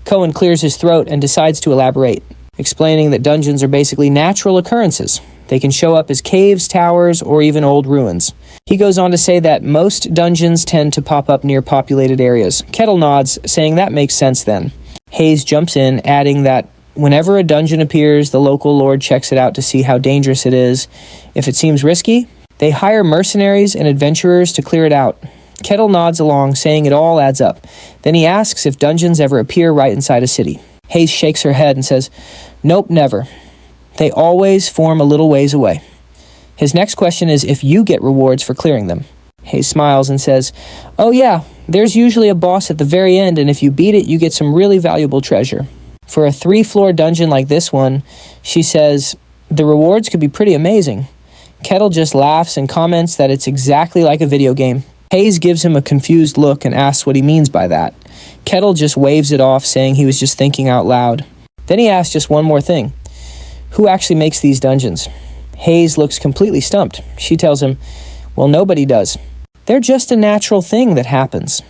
S1: Cohen clears his throat and decides to elaborate, explaining that dungeons are basically natural occurrences. They can show up as caves, towers, or even old ruins. He goes on to say that most dungeons tend to pop up near populated areas. Kettle nods, saying that makes sense then. Hayes jumps in, adding that whenever a dungeon appears, the local lord checks it out to see how dangerous it is. If it seems risky, they hire mercenaries and adventurers to clear it out. Kettle nods along, saying it all adds up. Then he asks if dungeons ever appear right inside a city. Hayes shakes her head and says, "Nope, never. They always form a little ways away." His next question is if you get rewards for clearing them. Hayes smiles and says, "Oh yeah, there's usually a boss at the very end, and if you beat it, you get some really valuable treasure." For a 3-floor dungeon like this one, she says, the rewards could be pretty amazing. Kettle just laughs and comments that it's exactly like a video game. Hayes gives him a confused look and asks what he means by that. Kettle just waves it off, saying he was just thinking out loud. Then he asks just one more thing. Who actually makes these dungeons? Hayes looks completely stumped. She tells him, well, nobody does. They're just a natural thing that happens.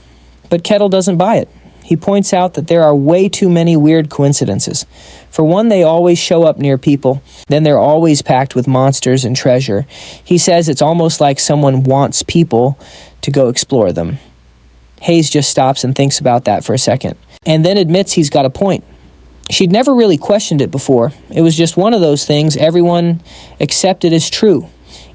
S1: But Kettle doesn't buy it. He points out that there are way too many weird coincidences. For one, they always show up near people. Then they're always packed with monsters and treasure. He says it's almost like someone wants people to go explore them. Hayes just stops and thinks about that for a second, and then admits he's got a point. She'd never really questioned it before. It was just one of those things everyone accepted as true.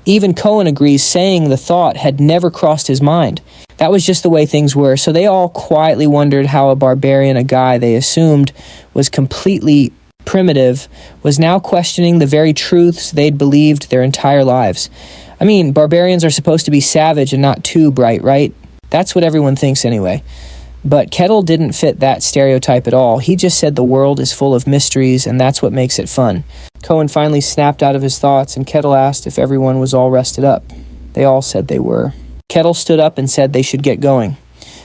S1: Even Cohen agrees, saying the thought had never crossed his mind. That was just the way things were, so they all quietly wondered how a barbarian, a guy they assumed was completely primitive, was now questioning the very truths they'd believed their entire lives. I mean, barbarians are supposed to be savage and not too bright, right? That's what everyone thinks anyway. But Kettle didn't fit that stereotype at all. He just said the world is full of mysteries, and that's what makes it fun. Cohen finally snapped out of his thoughts, and Kettle asked if everyone was all rested up. They all said they were. Kettle stood up and said they should get going.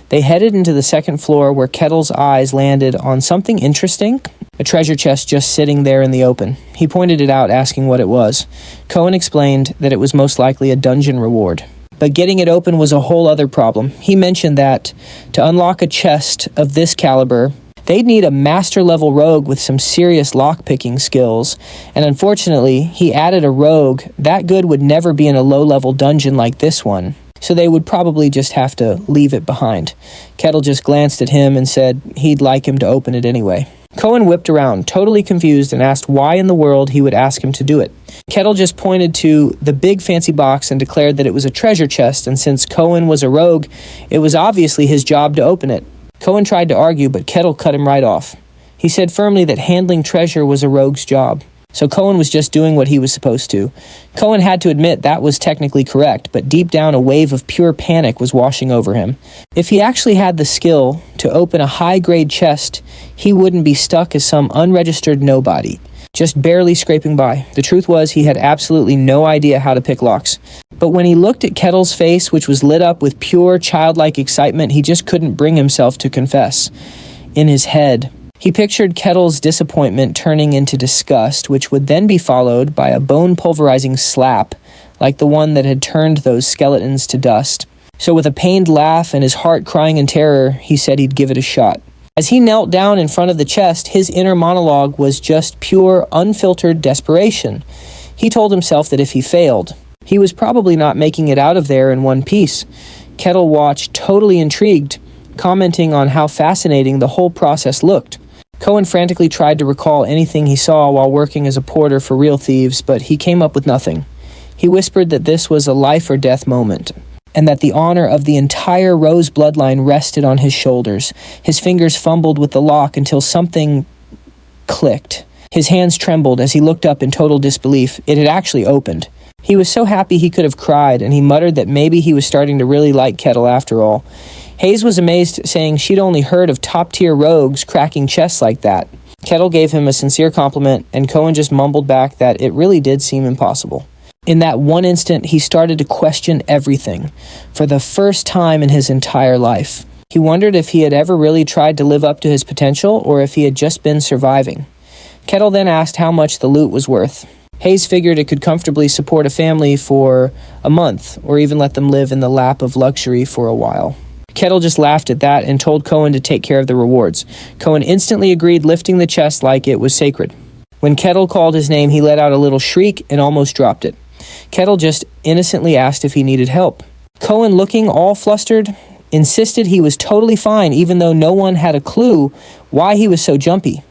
S1: They headed into the second floor, where Kettle's eyes landed on something interesting, a treasure chest just sitting there in the open. He pointed it out, asking what it was. Cohen explained that it was most likely a dungeon reward. but getting it open was a whole other problem. He mentioned that to unlock a chest of this caliber, they'd need a master-level rogue with some serious lock-picking skills, and unfortunately, he added a rogue that good would never be in a low-level dungeon like this one, so they would probably just have to leave it behind. Kettle just glanced at him and said he'd like him to open it anyway. Cohen whipped around, totally confused, and asked why in the world he would ask him to do it. Kettle just pointed to the big fancy box and declared that it was a treasure chest, and since Cohen was a rogue, it was obviously his job to open it. Cohen tried to argue, but Kettle cut him right off. He said firmly that handling treasure was a rogue's job, so Cohen was just doing what he was supposed to. Cohen had to admit that was technically correct, but deep down a wave of pure panic was washing over him. If he actually had the skill to open a high-grade chest, he wouldn't be stuck as some unregistered nobody, just barely scraping by. The truth was he had absolutely no idea how to pick locks. But when he looked at Kettle's face, which was lit up with pure childlike excitement, he just couldn't bring himself to confess. In his head, he pictured Kettle's disappointment turning into disgust, which would then be followed by a bone-pulverizing slap, like the one that had turned those skeletons to dust. So with a pained laugh and his heart crying in terror, he said he'd give it a shot. As he knelt down in front of the chest, his inner monologue was just pure, unfiltered desperation. He told himself that if he failed, he was probably not making it out of there in one piece. Kettle watched, totally intrigued, commenting on how fascinating the whole process looked. Cohen frantically tried to recall anything he saw while working as a porter for real thieves, but he came up with nothing. He whispered that this was a life-or-death moment, and that the honor of the entire Rose bloodline rested on his shoulders. His fingers fumbled with the lock until something clicked. His hands trembled as he looked up in total disbelief. It had actually opened. He was so happy he could have cried, and he muttered that maybe he was starting to really like Kettle after all. Hayes was amazed, saying she'd only heard of top-tier rogues cracking chests like that. Kettle gave him a sincere compliment, and Cohen just mumbled back that it really did seem impossible. In that one instant, he started to question everything, for the first time in his entire life. He wondered if he had ever really tried to live up to his potential, or if he had just been surviving. Kettle then asked how much the loot was worth. Hayes figured it could comfortably support a family for a month, or even let them live in the lap of luxury for a while. Kettle just laughed at that and told Cohen to take care of the rewards. Cohen instantly agreed, lifting the chest like it was sacred. When Kettle called his name, he let out a little shriek and almost dropped it. Kettle just innocently asked if he needed help. Cohen, looking all flustered, insisted he was totally fine, even though no one had a clue why he was so jumpy.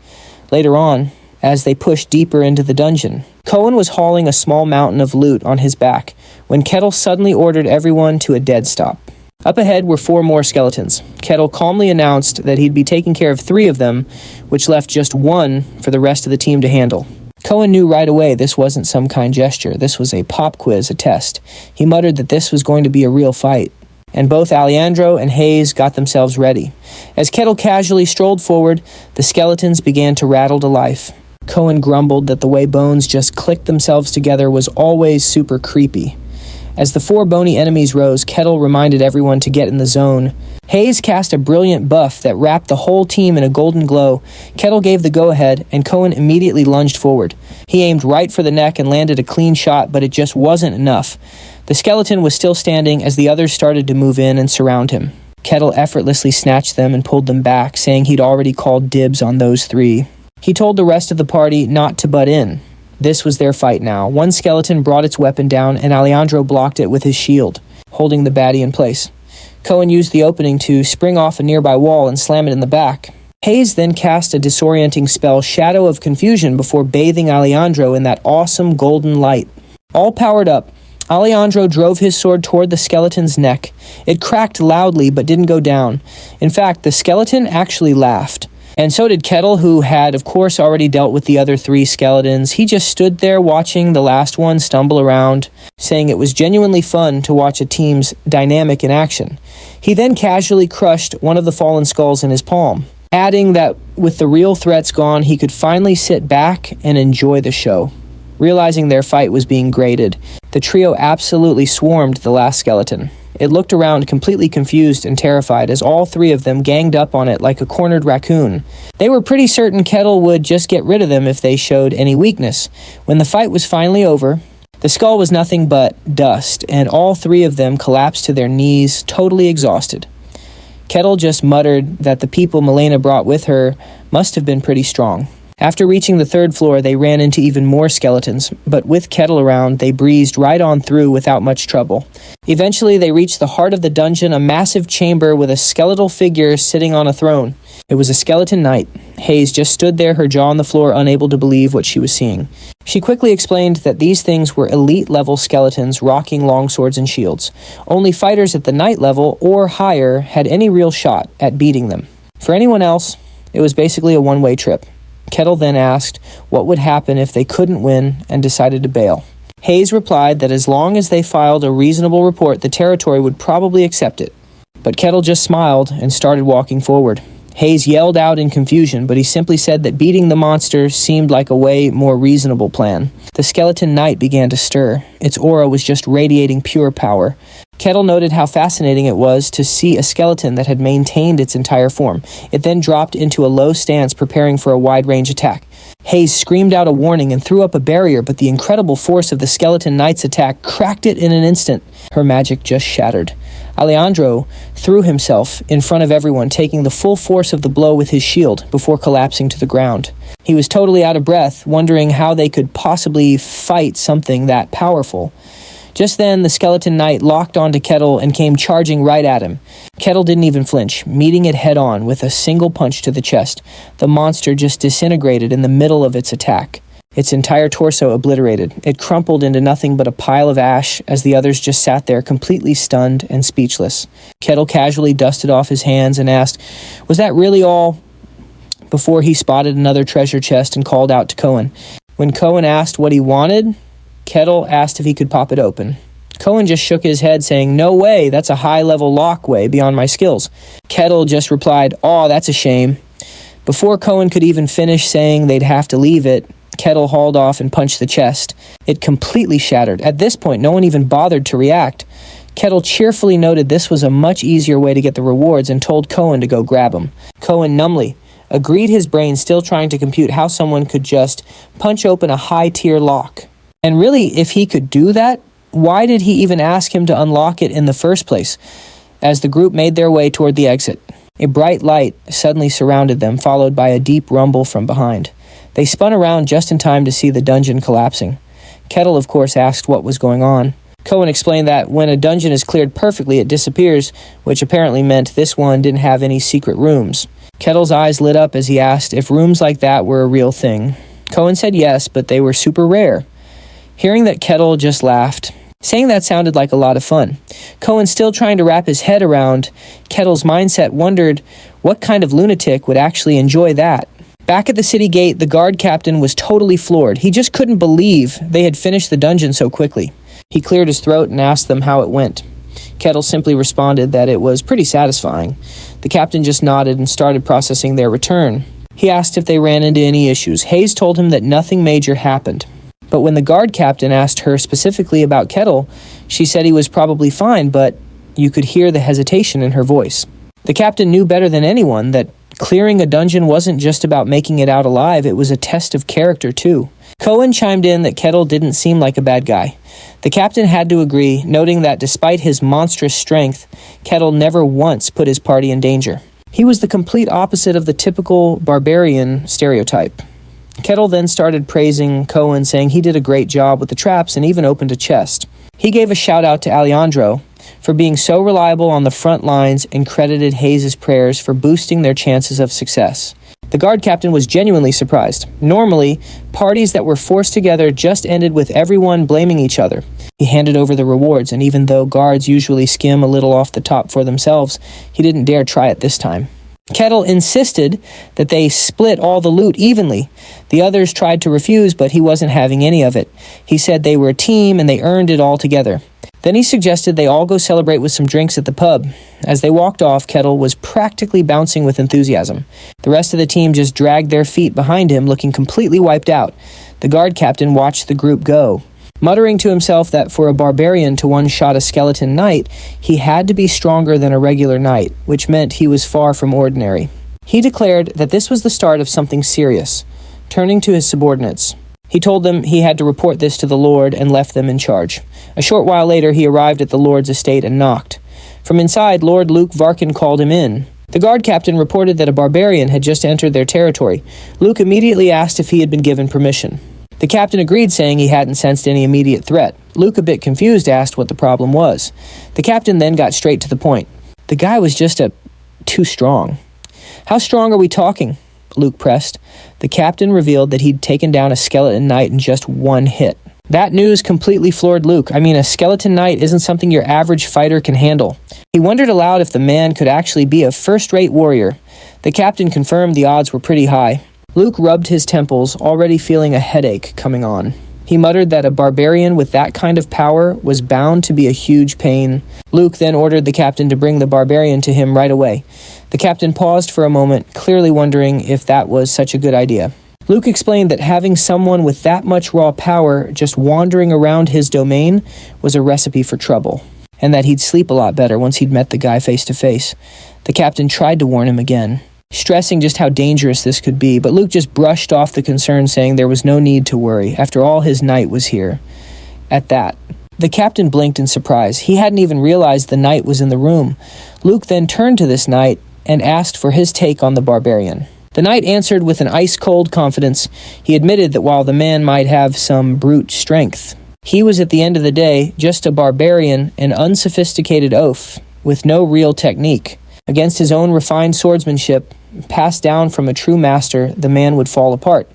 S1: Later on, as they pushed deeper into the dungeon, Cohen was hauling a small mountain of loot on his back when Kettle suddenly ordered everyone to a dead stop. Up ahead were 4 more skeletons. Kettle calmly announced that he'd be taking care of 3 of them, which left just 1 for the rest of the team to handle. Cohen knew right away this wasn't some kind gesture. This was a pop quiz, a test. He muttered that this was going to be a real fight, and both Alejandro and Hayes got themselves ready. As Kettle casually strolled forward, the skeletons began to rattle to life. Cohen grumbled that the way bones just clicked themselves together was always super creepy. As the 4 bony enemies rose, Kettle reminded everyone to get in the zone. Hayes cast a brilliant buff that wrapped the whole team in a golden glow. Kettle gave the go-ahead, and Cohen immediately lunged forward. He aimed right for the neck and landed a clean shot, but it just wasn't enough. The skeleton was still standing as the others started to move in and surround him. Kettle effortlessly snatched them and pulled them back, saying he'd already called dibs on those 3. He told the rest of the party not to butt in. This was their fight now. One skeleton brought its weapon down, and Alejandro blocked it with his shield, holding the baddie in place. Cohen used the opening to spring off a nearby wall and slam it in the back. Hayes then cast a disorienting spell, Shadow of Confusion, before bathing Alejandro in that awesome golden light. All powered up, Alejandro drove his sword toward the skeleton's neck. It cracked loudly but didn't go down. In fact, the skeleton actually laughed. And so did Kettle, who had, of course, already dealt with the other 3 skeletons. He just stood there watching the last one stumble around, saying it was genuinely fun to watch a team's dynamic in action. He then casually crushed one of the fallen skulls in his palm, adding that with the real threats gone, he could finally sit back and enjoy the show. Realizing their fight was being graded, the trio absolutely swarmed the last skeleton. It looked around completely confused and terrified as all 3 of them ganged up on it like a cornered raccoon. They were pretty certain Kettle would just get rid of them if they showed any weakness. When the fight was finally over, The skull was nothing but dust, and all three of them collapsed to their knees, totally exhausted. Kettle just muttered that the people Milena brought with her must have been pretty strong. After reaching the third floor, they ran into even more skeletons, but with Kettle around, they breezed right on through without much trouble. Eventually, they reached the heart of the dungeon, a massive chamber with a skeletal figure sitting on a throne. It was a skeleton knight. Hayes just stood there, her jaw on the floor, unable to believe what she was seeing. She quickly explained that these things were elite-level skeletons rocking longswords and shields. Only fighters at the knight level or higher had any real shot at beating them. For anyone else, it was basically a one-way trip. Kettle then asked what would happen if they couldn't win and decided to bail. Hayes replied that as long as they filed a reasonable report, the territory would probably accept it. But Kettle just smiled and started walking forward. Hayes yelled out in confusion, but he simply said that beating the monster seemed like a way more reasonable plan. The skeleton knight began to stir. Its aura was just radiating pure power. Kettle noted how fascinating it was to see a skeleton that had maintained its entire form. It then dropped into a low stance, preparing for a wide-range attack. Hayes screamed out a warning and threw up a barrier, but the incredible force of the skeleton knight's attack cracked it in an instant. Her magic just shattered. Alejandro threw himself in front of everyone, taking the full force of the blow with his shield before collapsing to the ground. He was totally out of breath, wondering how they could possibly fight something that powerful. Just then, the skeleton knight locked onto Kettle and came charging right at him. Kettle didn't even flinch, meeting it head-on with a single punch to the chest. The monster just disintegrated in the middle of its attack. Its entire torso obliterated. It crumpled into nothing but a pile of ash as the others just sat there completely stunned and speechless. Kettle casually dusted off his hands and asked, "Was that really all?" Before he spotted another treasure chest and called out to Cohen. When Cohen asked what he wanted, Kettle asked if he could pop it open. Cohen just shook his head, saying, "No way, that's a high-level lock way beyond my skills." Kettle just replied, "Aw, that's a shame." Before Cohen could even finish saying they'd have to leave it, Kettle hauled off and punched the chest. It completely shattered. At this point, no one even bothered to react. Kettle cheerfully noted this was a much easier way to get the rewards and told Cohen to go grab them. Cohen numbly agreed, his brain still trying to compute how someone could just punch open a high-tier lock. And really, if he could do that, why did he even ask him to unlock it in the first place? As the group made their way toward the exit, a bright light suddenly surrounded them, followed by a deep rumble from behind. They spun around just in time to see the dungeon collapsing. Kettle, of course, asked what was going on. Cohen explained that when a dungeon is cleared perfectly, it disappears, which apparently meant this one didn't have any secret rooms. Kettle's eyes lit up as he asked if rooms like that were a real thing. Cohen said yes, but they were super rare. Hearing that, Kettle just laughed, saying that sounded like a lot of fun. Cohen, still trying to wrap his head around Kettle's mindset, wondered what kind of lunatic would actually enjoy that. Back at the city gate, the guard captain was totally floored. He just couldn't believe they had finished the dungeon so quickly. He cleared his throat and asked them how it went. Kettle simply responded that it was pretty satisfying. The captain just nodded and started processing their return. He asked if they ran into any issues. Hayes told him that nothing major happened. But when the guard captain asked her specifically about Kettle, she said he was probably fine, but you could hear the hesitation in her voice. The captain knew better than anyone that clearing a dungeon wasn't just about making it out alive, it was a test of character too. Cohen chimed in that Kettle didn't seem like a bad guy. The captain had to agree, noting that despite his monstrous strength, Kettle never once put his party in danger. He was the complete opposite of the typical barbarian stereotype. Kettle then started praising Cohen, saying he did a great job with the traps and even opened a chest. He gave a shout out to Alejandro for being so reliable on the front lines and credited Hayes' prayers for boosting their chances of success. The guard captain was genuinely surprised. Normally, parties that were forced together just ended with everyone blaming each other. He handed over the rewards, and even though guards usually skim a little off the top for themselves, he didn't dare try it this time. Kettle insisted that they split all the loot evenly. The others tried to refuse, but he wasn't having any of it. He said they were a team and they earned it all together. Then he suggested they all go celebrate with some drinks at the pub. As they walked off, Kettle was practically bouncing with enthusiasm. The rest of the team just dragged their feet behind him, looking completely wiped out. The guard captain watched the group go, muttering to himself that for a barbarian to one-shot a skeleton knight, he had to be stronger than a regular knight, which meant he was far from ordinary. He declared that this was the start of something serious. Turning to his subordinates, He told them he had to report this to the Lord and left them in charge. A short while later, he arrived at the Lord's estate and knocked. From inside, Lord Luke Varkin called him in. The guard captain reported that a barbarian had just entered their territory. Luke immediately asked if he had been given permission. The captain agreed, saying he hadn't sensed any immediate threat. Luke, a bit confused, asked what the problem was. The captain then got straight to the point. The guy was just too strong. How strong are we talking? Luke pressed. The captain revealed that he'd taken down a skeleton knight in just one hit. That news completely floored Luke. I mean, a skeleton knight isn't something your average fighter can handle. He wondered aloud if the man could actually be a first-rate warrior. The captain confirmed the odds were pretty high. Luke rubbed his temples, already feeling a headache coming on. He muttered that a barbarian with that kind of power was bound to be a huge pain. Luke then ordered the captain to bring the barbarian to him right away. The captain paused for a moment, clearly wondering if that was such a good idea. Luke explained that having someone with that much raw power just wandering around his domain was a recipe for trouble, and that he'd sleep a lot better once he'd met the guy face to face. The captain tried to warn him again, stressing just how dangerous this could be, but Luke just brushed off the concern, saying there was no need to worry. After all, his knight was here. At that, the captain blinked in surprise. He hadn't even realized the knight was in the room. Luke then turned to this knight and asked for his take on the barbarian. The knight answered with an ice-cold confidence. He admitted that while the man might have some brute strength, he was at the end of the day just a barbarian, an unsophisticated oaf, with no real technique. Against his own refined swordsmanship, passed down from a true master, the man would fall apart.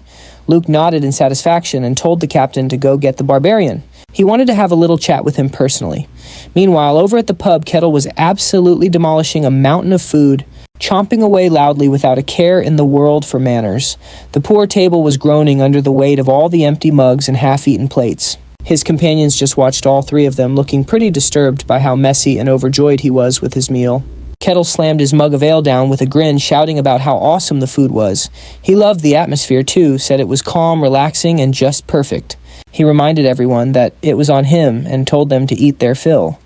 S1: Luke nodded in satisfaction and told the captain to go get the barbarian. He wanted to have a little chat with him personally. Meanwhile, over at the pub, Kettle was absolutely demolishing a mountain of food, chomping away loudly without a care in the world for manners. The poor table was groaning under the weight of all the empty mugs and half-eaten plates. His companions just watched all three of them, looking pretty disturbed by how messy and overjoyed he was with his meal. Kettle slammed his mug of ale down with a grin, shouting about how awesome the food was. He loved the atmosphere too, said it was calm, relaxing, and just perfect. He reminded everyone that it was on him and told them to eat their fill.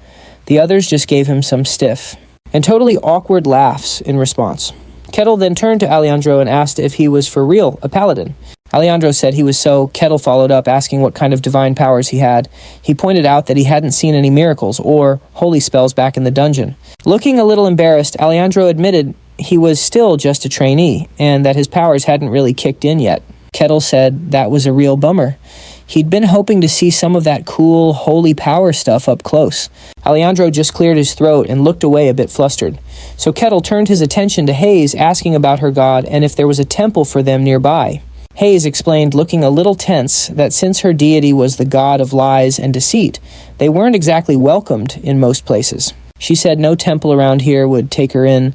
S1: The others just gave him some stiff and totally awkward laughs in response. Kettle then turned to Alejandro and asked if he was for real a paladin. Alejandro said he was so. Kettle followed up, asking what kind of divine powers he had. He pointed out that he hadn't seen any miracles or holy spells back in the dungeon. Looking a little embarrassed, Alejandro admitted he was still just a trainee and that his powers hadn't really kicked in yet. Kettle said that was a real bummer. He'd been hoping to see some of that cool, holy power stuff up close. Alejandro just cleared his throat and looked away a bit flustered. So Kettle turned his attention to Hayes, asking about her god and if there was a temple for them nearby. Hayes explained, looking a little tense, that since her deity was the god of lies and deceit, they weren't exactly welcomed in most places. She said no temple around here would take her in.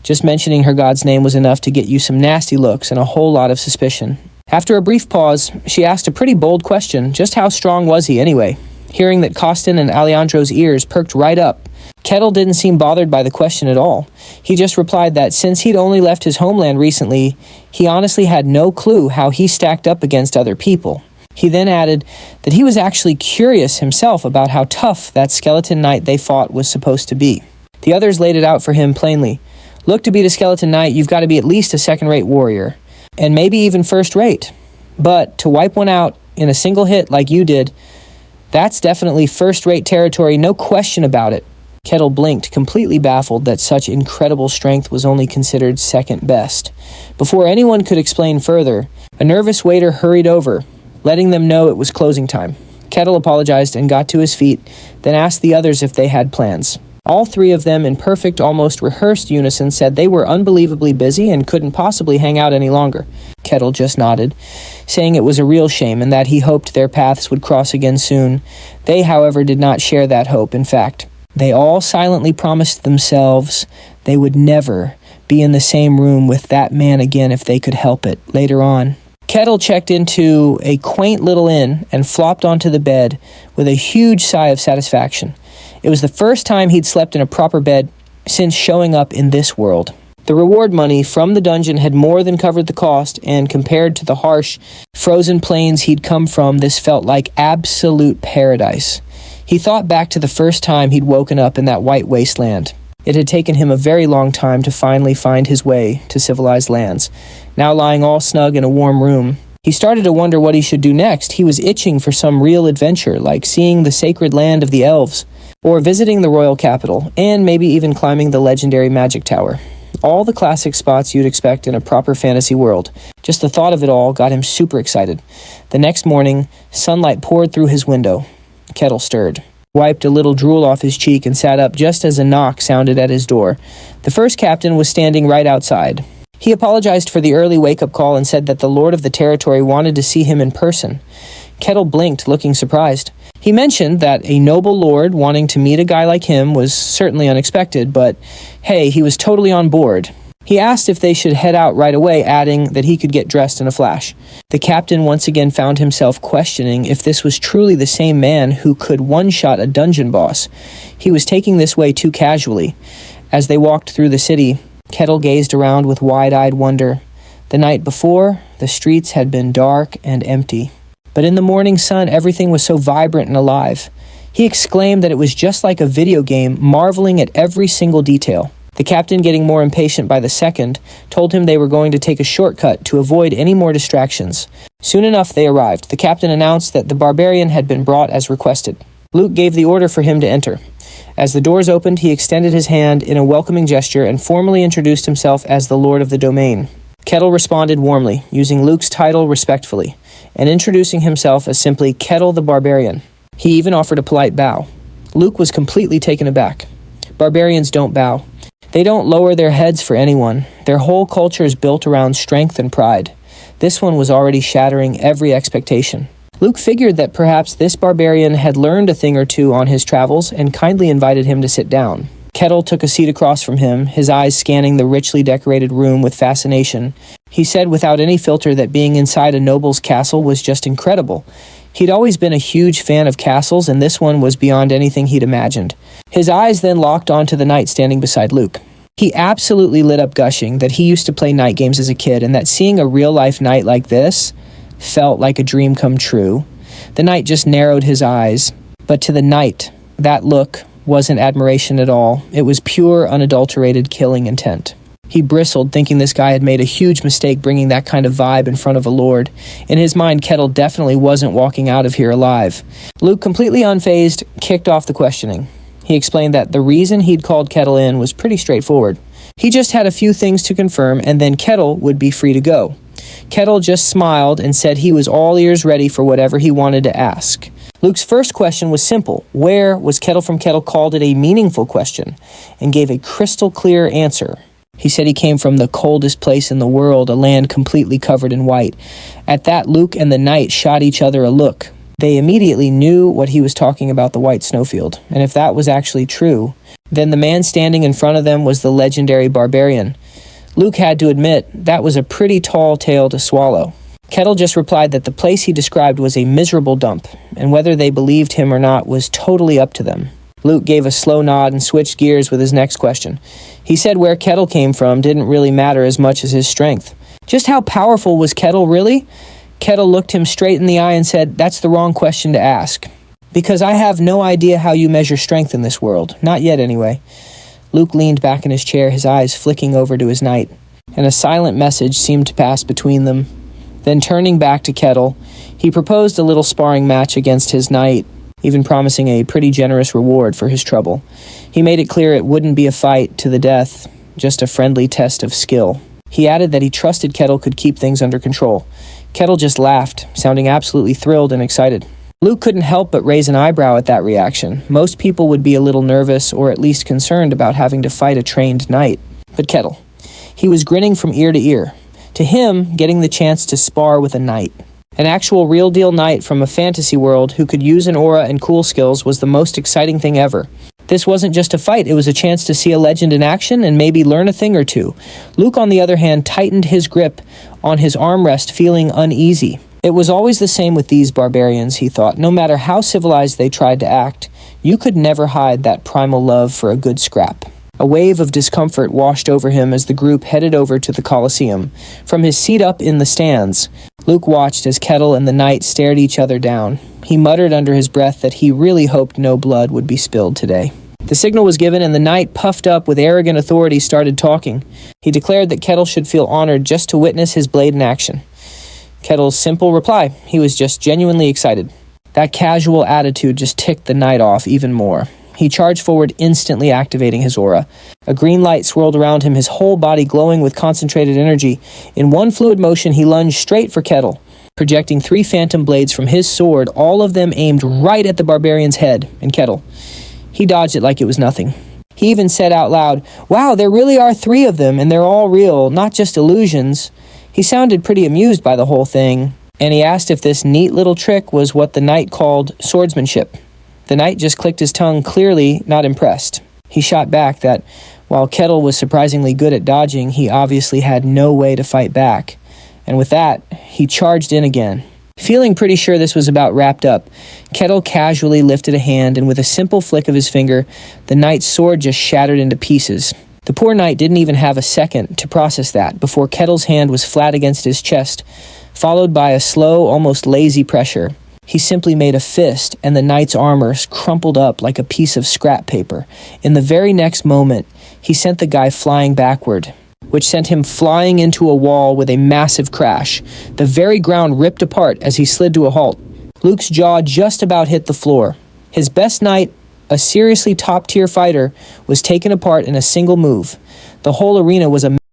S1: Just mentioning her god's name was enough to get you some nasty looks and a whole lot of suspicion. After a brief pause, she asked a pretty bold question. Just how strong was he anyway? Hearing that Costin and Alejandro's ears perked right up, Kettle didn't seem bothered by the question at all. He just replied that since he'd only left his homeland recently, he honestly had no clue how he stacked up against other people. He then added that he was actually curious himself about how tough that skeleton knight they fought was supposed to be. The others laid it out for him plainly. Look, to beat a skeleton knight, you've got to be at least a second-rate warrior, and maybe even first-rate. But to wipe one out in a single hit like you did, that's definitely first-rate territory, no question about it. Kettle blinked, completely baffled that such incredible strength was only considered second best. Before anyone could explain further, a nervous waiter hurried over, letting them know it was closing time. Kettle apologized and got to his feet, then asked the others if they had plans. All three of them, in perfect, almost rehearsed unison, said they were unbelievably busy and couldn't possibly hang out any longer. Kettle just nodded, saying it was a real shame and that he hoped their paths would cross again soon. They, however, did not share that hope. In fact, they all silently promised themselves they would never be in the same room with that man again if they could help it. Later on, Kettle checked into a quaint little inn and flopped onto the bed with a huge sigh of satisfaction. It was the first time he'd slept in a proper bed since showing up in this world. The reward money from the dungeon had more than covered the cost, and compared to the harsh, frozen plains he'd come from, this felt like absolute paradise. He thought back to the first time he'd woken up in that white wasteland. It had taken him a very long time to finally find his way to civilized lands. Now lying all snug in a warm room, He started to wonder what he should do next. He was itching for some real adventure, like seeing the sacred land of the elves, or visiting the royal capital, and maybe even climbing the legendary magic tower. All the classic spots you'd expect in a proper fantasy world. Just the thought of it all got him super excited. The next morning, sunlight poured through his window. Kettle stirred, wiped a little drool off his cheek, and sat up just as a knock sounded at his door. The first captain was standing right outside. He apologized for the early wake-up call and said that the lord of the territory wanted to see him in person. Kettle blinked, looking surprised. He mentioned that a noble lord wanting to meet a guy like him was certainly unexpected, but hey, he was totally on board. He asked if they should head out right away, adding that he could get dressed in a flash. The captain once again found himself questioning if this was truly the same man who could one-shot a dungeon boss. He was taking this way too casually. As they walked through the city, Kettle gazed around with wide-eyed wonder. The night before, the streets had been dark and empty. But in the morning sun, everything was so vibrant and alive. He exclaimed that it was just like a video game, marveling at every single detail. The captain, getting more impatient by the second, told him they were going to take a shortcut to avoid any more distractions. Soon enough, they arrived. The captain announced that the barbarian had been brought as requested. Luke gave the order for him to enter. As the doors opened, he extended his hand in a welcoming gesture and formally introduced himself as the lord of the domain. Kettle responded warmly, using Luke's title respectfully, and introducing himself as simply Kettle the Barbarian. He even offered a polite bow. Luke was completely taken aback. Barbarians don't bow. They don't lower their heads for anyone. Their whole culture is built around strength and pride. This one was already shattering every expectation. Luke figured that perhaps this barbarian had learned a thing or two on his travels and kindly invited him to sit down. Kettle took a seat across from him, his eyes scanning the richly decorated room with fascination. He said without any filter that being inside a noble's castle was just incredible. He'd always been a huge fan of castles, and this one was beyond anything he'd imagined. His eyes then locked onto the knight standing beside Luke. He absolutely lit up, gushing that he used to play night games as a kid, and that seeing a real-life knight like this felt like a dream come true. The knight just narrowed his eyes, but to the knight, that look wasn't admiration at all. It was pure, unadulterated killing intent. He bristled, thinking this guy had made a huge mistake bringing that kind of vibe in front of a lord. In his mind, Kettle definitely wasn't walking out of here alive. Luke, completely unfazed, kicked off the questioning. He explained that the reason he'd called Kettle in was pretty straightforward. He just had a few things to confirm, and then Kettle would be free to go. Kettle just smiled and said he was all ears ready for whatever he wanted to ask. Luke's first question was simple. Where was Kettle from Kettle called it a meaningful question and gave a crystal clear answer. He said he came from the coldest place in the world, a land completely covered in white. At that, Luke and the knight shot each other a look. They immediately knew what he was talking about, the white snowfield. And if that was actually true, then the man standing in front of them was the legendary barbarian. Luke had to admit that was a pretty tall tale to swallow. Kettle just replied that the place he described was a miserable dump, and whether they believed him or not was totally up to them. Luke gave a slow nod and switched gears with his next question. He said where Kettle came from didn't really matter as much as his strength. Just how powerful was Kettle really? Kettle looked him straight in the eye and said, "That's the wrong question to ask. Because I have no idea how you measure strength in this world. Not yet, anyway." Luke leaned back in his chair, his eyes flicking over to his knight, and a silent message seemed to pass between them. Then turning back to Kettle, he proposed a little sparring match against his knight, even promising a pretty generous reward for his trouble. He made it clear it wouldn't be a fight to the death, just a friendly test of skill. He added that he trusted Kettle could keep things under control. Kettle just laughed, sounding absolutely thrilled and excited. Luke couldn't help but raise an eyebrow at that reaction. Most people would be a little nervous or at least concerned about having to fight a trained knight. But Kettle, he was grinning from ear to ear. To him, getting the chance to spar with a knight, an actual real-deal knight from a fantasy world who could use an aura and cool skills, was the most exciting thing ever. This wasn't just a fight, it was a chance to see a legend in action and maybe learn a thing or two. Luke, on the other hand, tightened his grip on his armrest, feeling uneasy. It was always the same with these barbarians, he thought. No matter how civilized they tried to act, you could never hide that primal love for a good scrap. A wave of discomfort washed over him as the group headed over to the Colosseum. From his seat up in the stands, Luke watched as Kettle and the knight stared each other down. He muttered under his breath that he really hoped no blood would be spilled today. The signal was given, and the knight, puffed up with arrogant authority, started talking. He declared that Kettle should feel honored just to witness his blade in action. Kettle's simple reply, he was just genuinely excited. That casual attitude just ticked the knight off even more. He charged forward, instantly activating his aura. A green light swirled around him, his whole body glowing with concentrated energy. In one fluid motion, he lunged straight for Kettle, projecting 3 phantom blades from his sword, all of them aimed right at the barbarian's head and Kettle. He dodged it like it was nothing. He even said out loud, "Wow, there really are 3 of them, and they're all real, not just illusions." He sounded pretty amused by the whole thing, and he asked if this neat little trick was what the knight called swordsmanship. The knight just clicked his tongue, clearly not impressed. He shot back that, while Kettle was surprisingly good at dodging, he obviously had no way to fight back. And with that, he charged in again. Feeling pretty sure this was about wrapped up, Kettle casually lifted a hand, and with a simple flick of his finger, the knight's sword just shattered into pieces. The poor knight didn't even have a second to process that before Kettle's hand was flat against his chest, followed by a slow, almost lazy pressure. He simply made a fist, and the knight's armor crumpled up like a piece of scrap paper. In the very next moment, he sent the guy flying backward, which sent him flying into a wall with a massive crash. The very ground ripped apart as he slid to a halt. Luke's jaw just about hit the floor. His best knight, a seriously top-tier fighter, was taken apart in a single move. The whole arena was a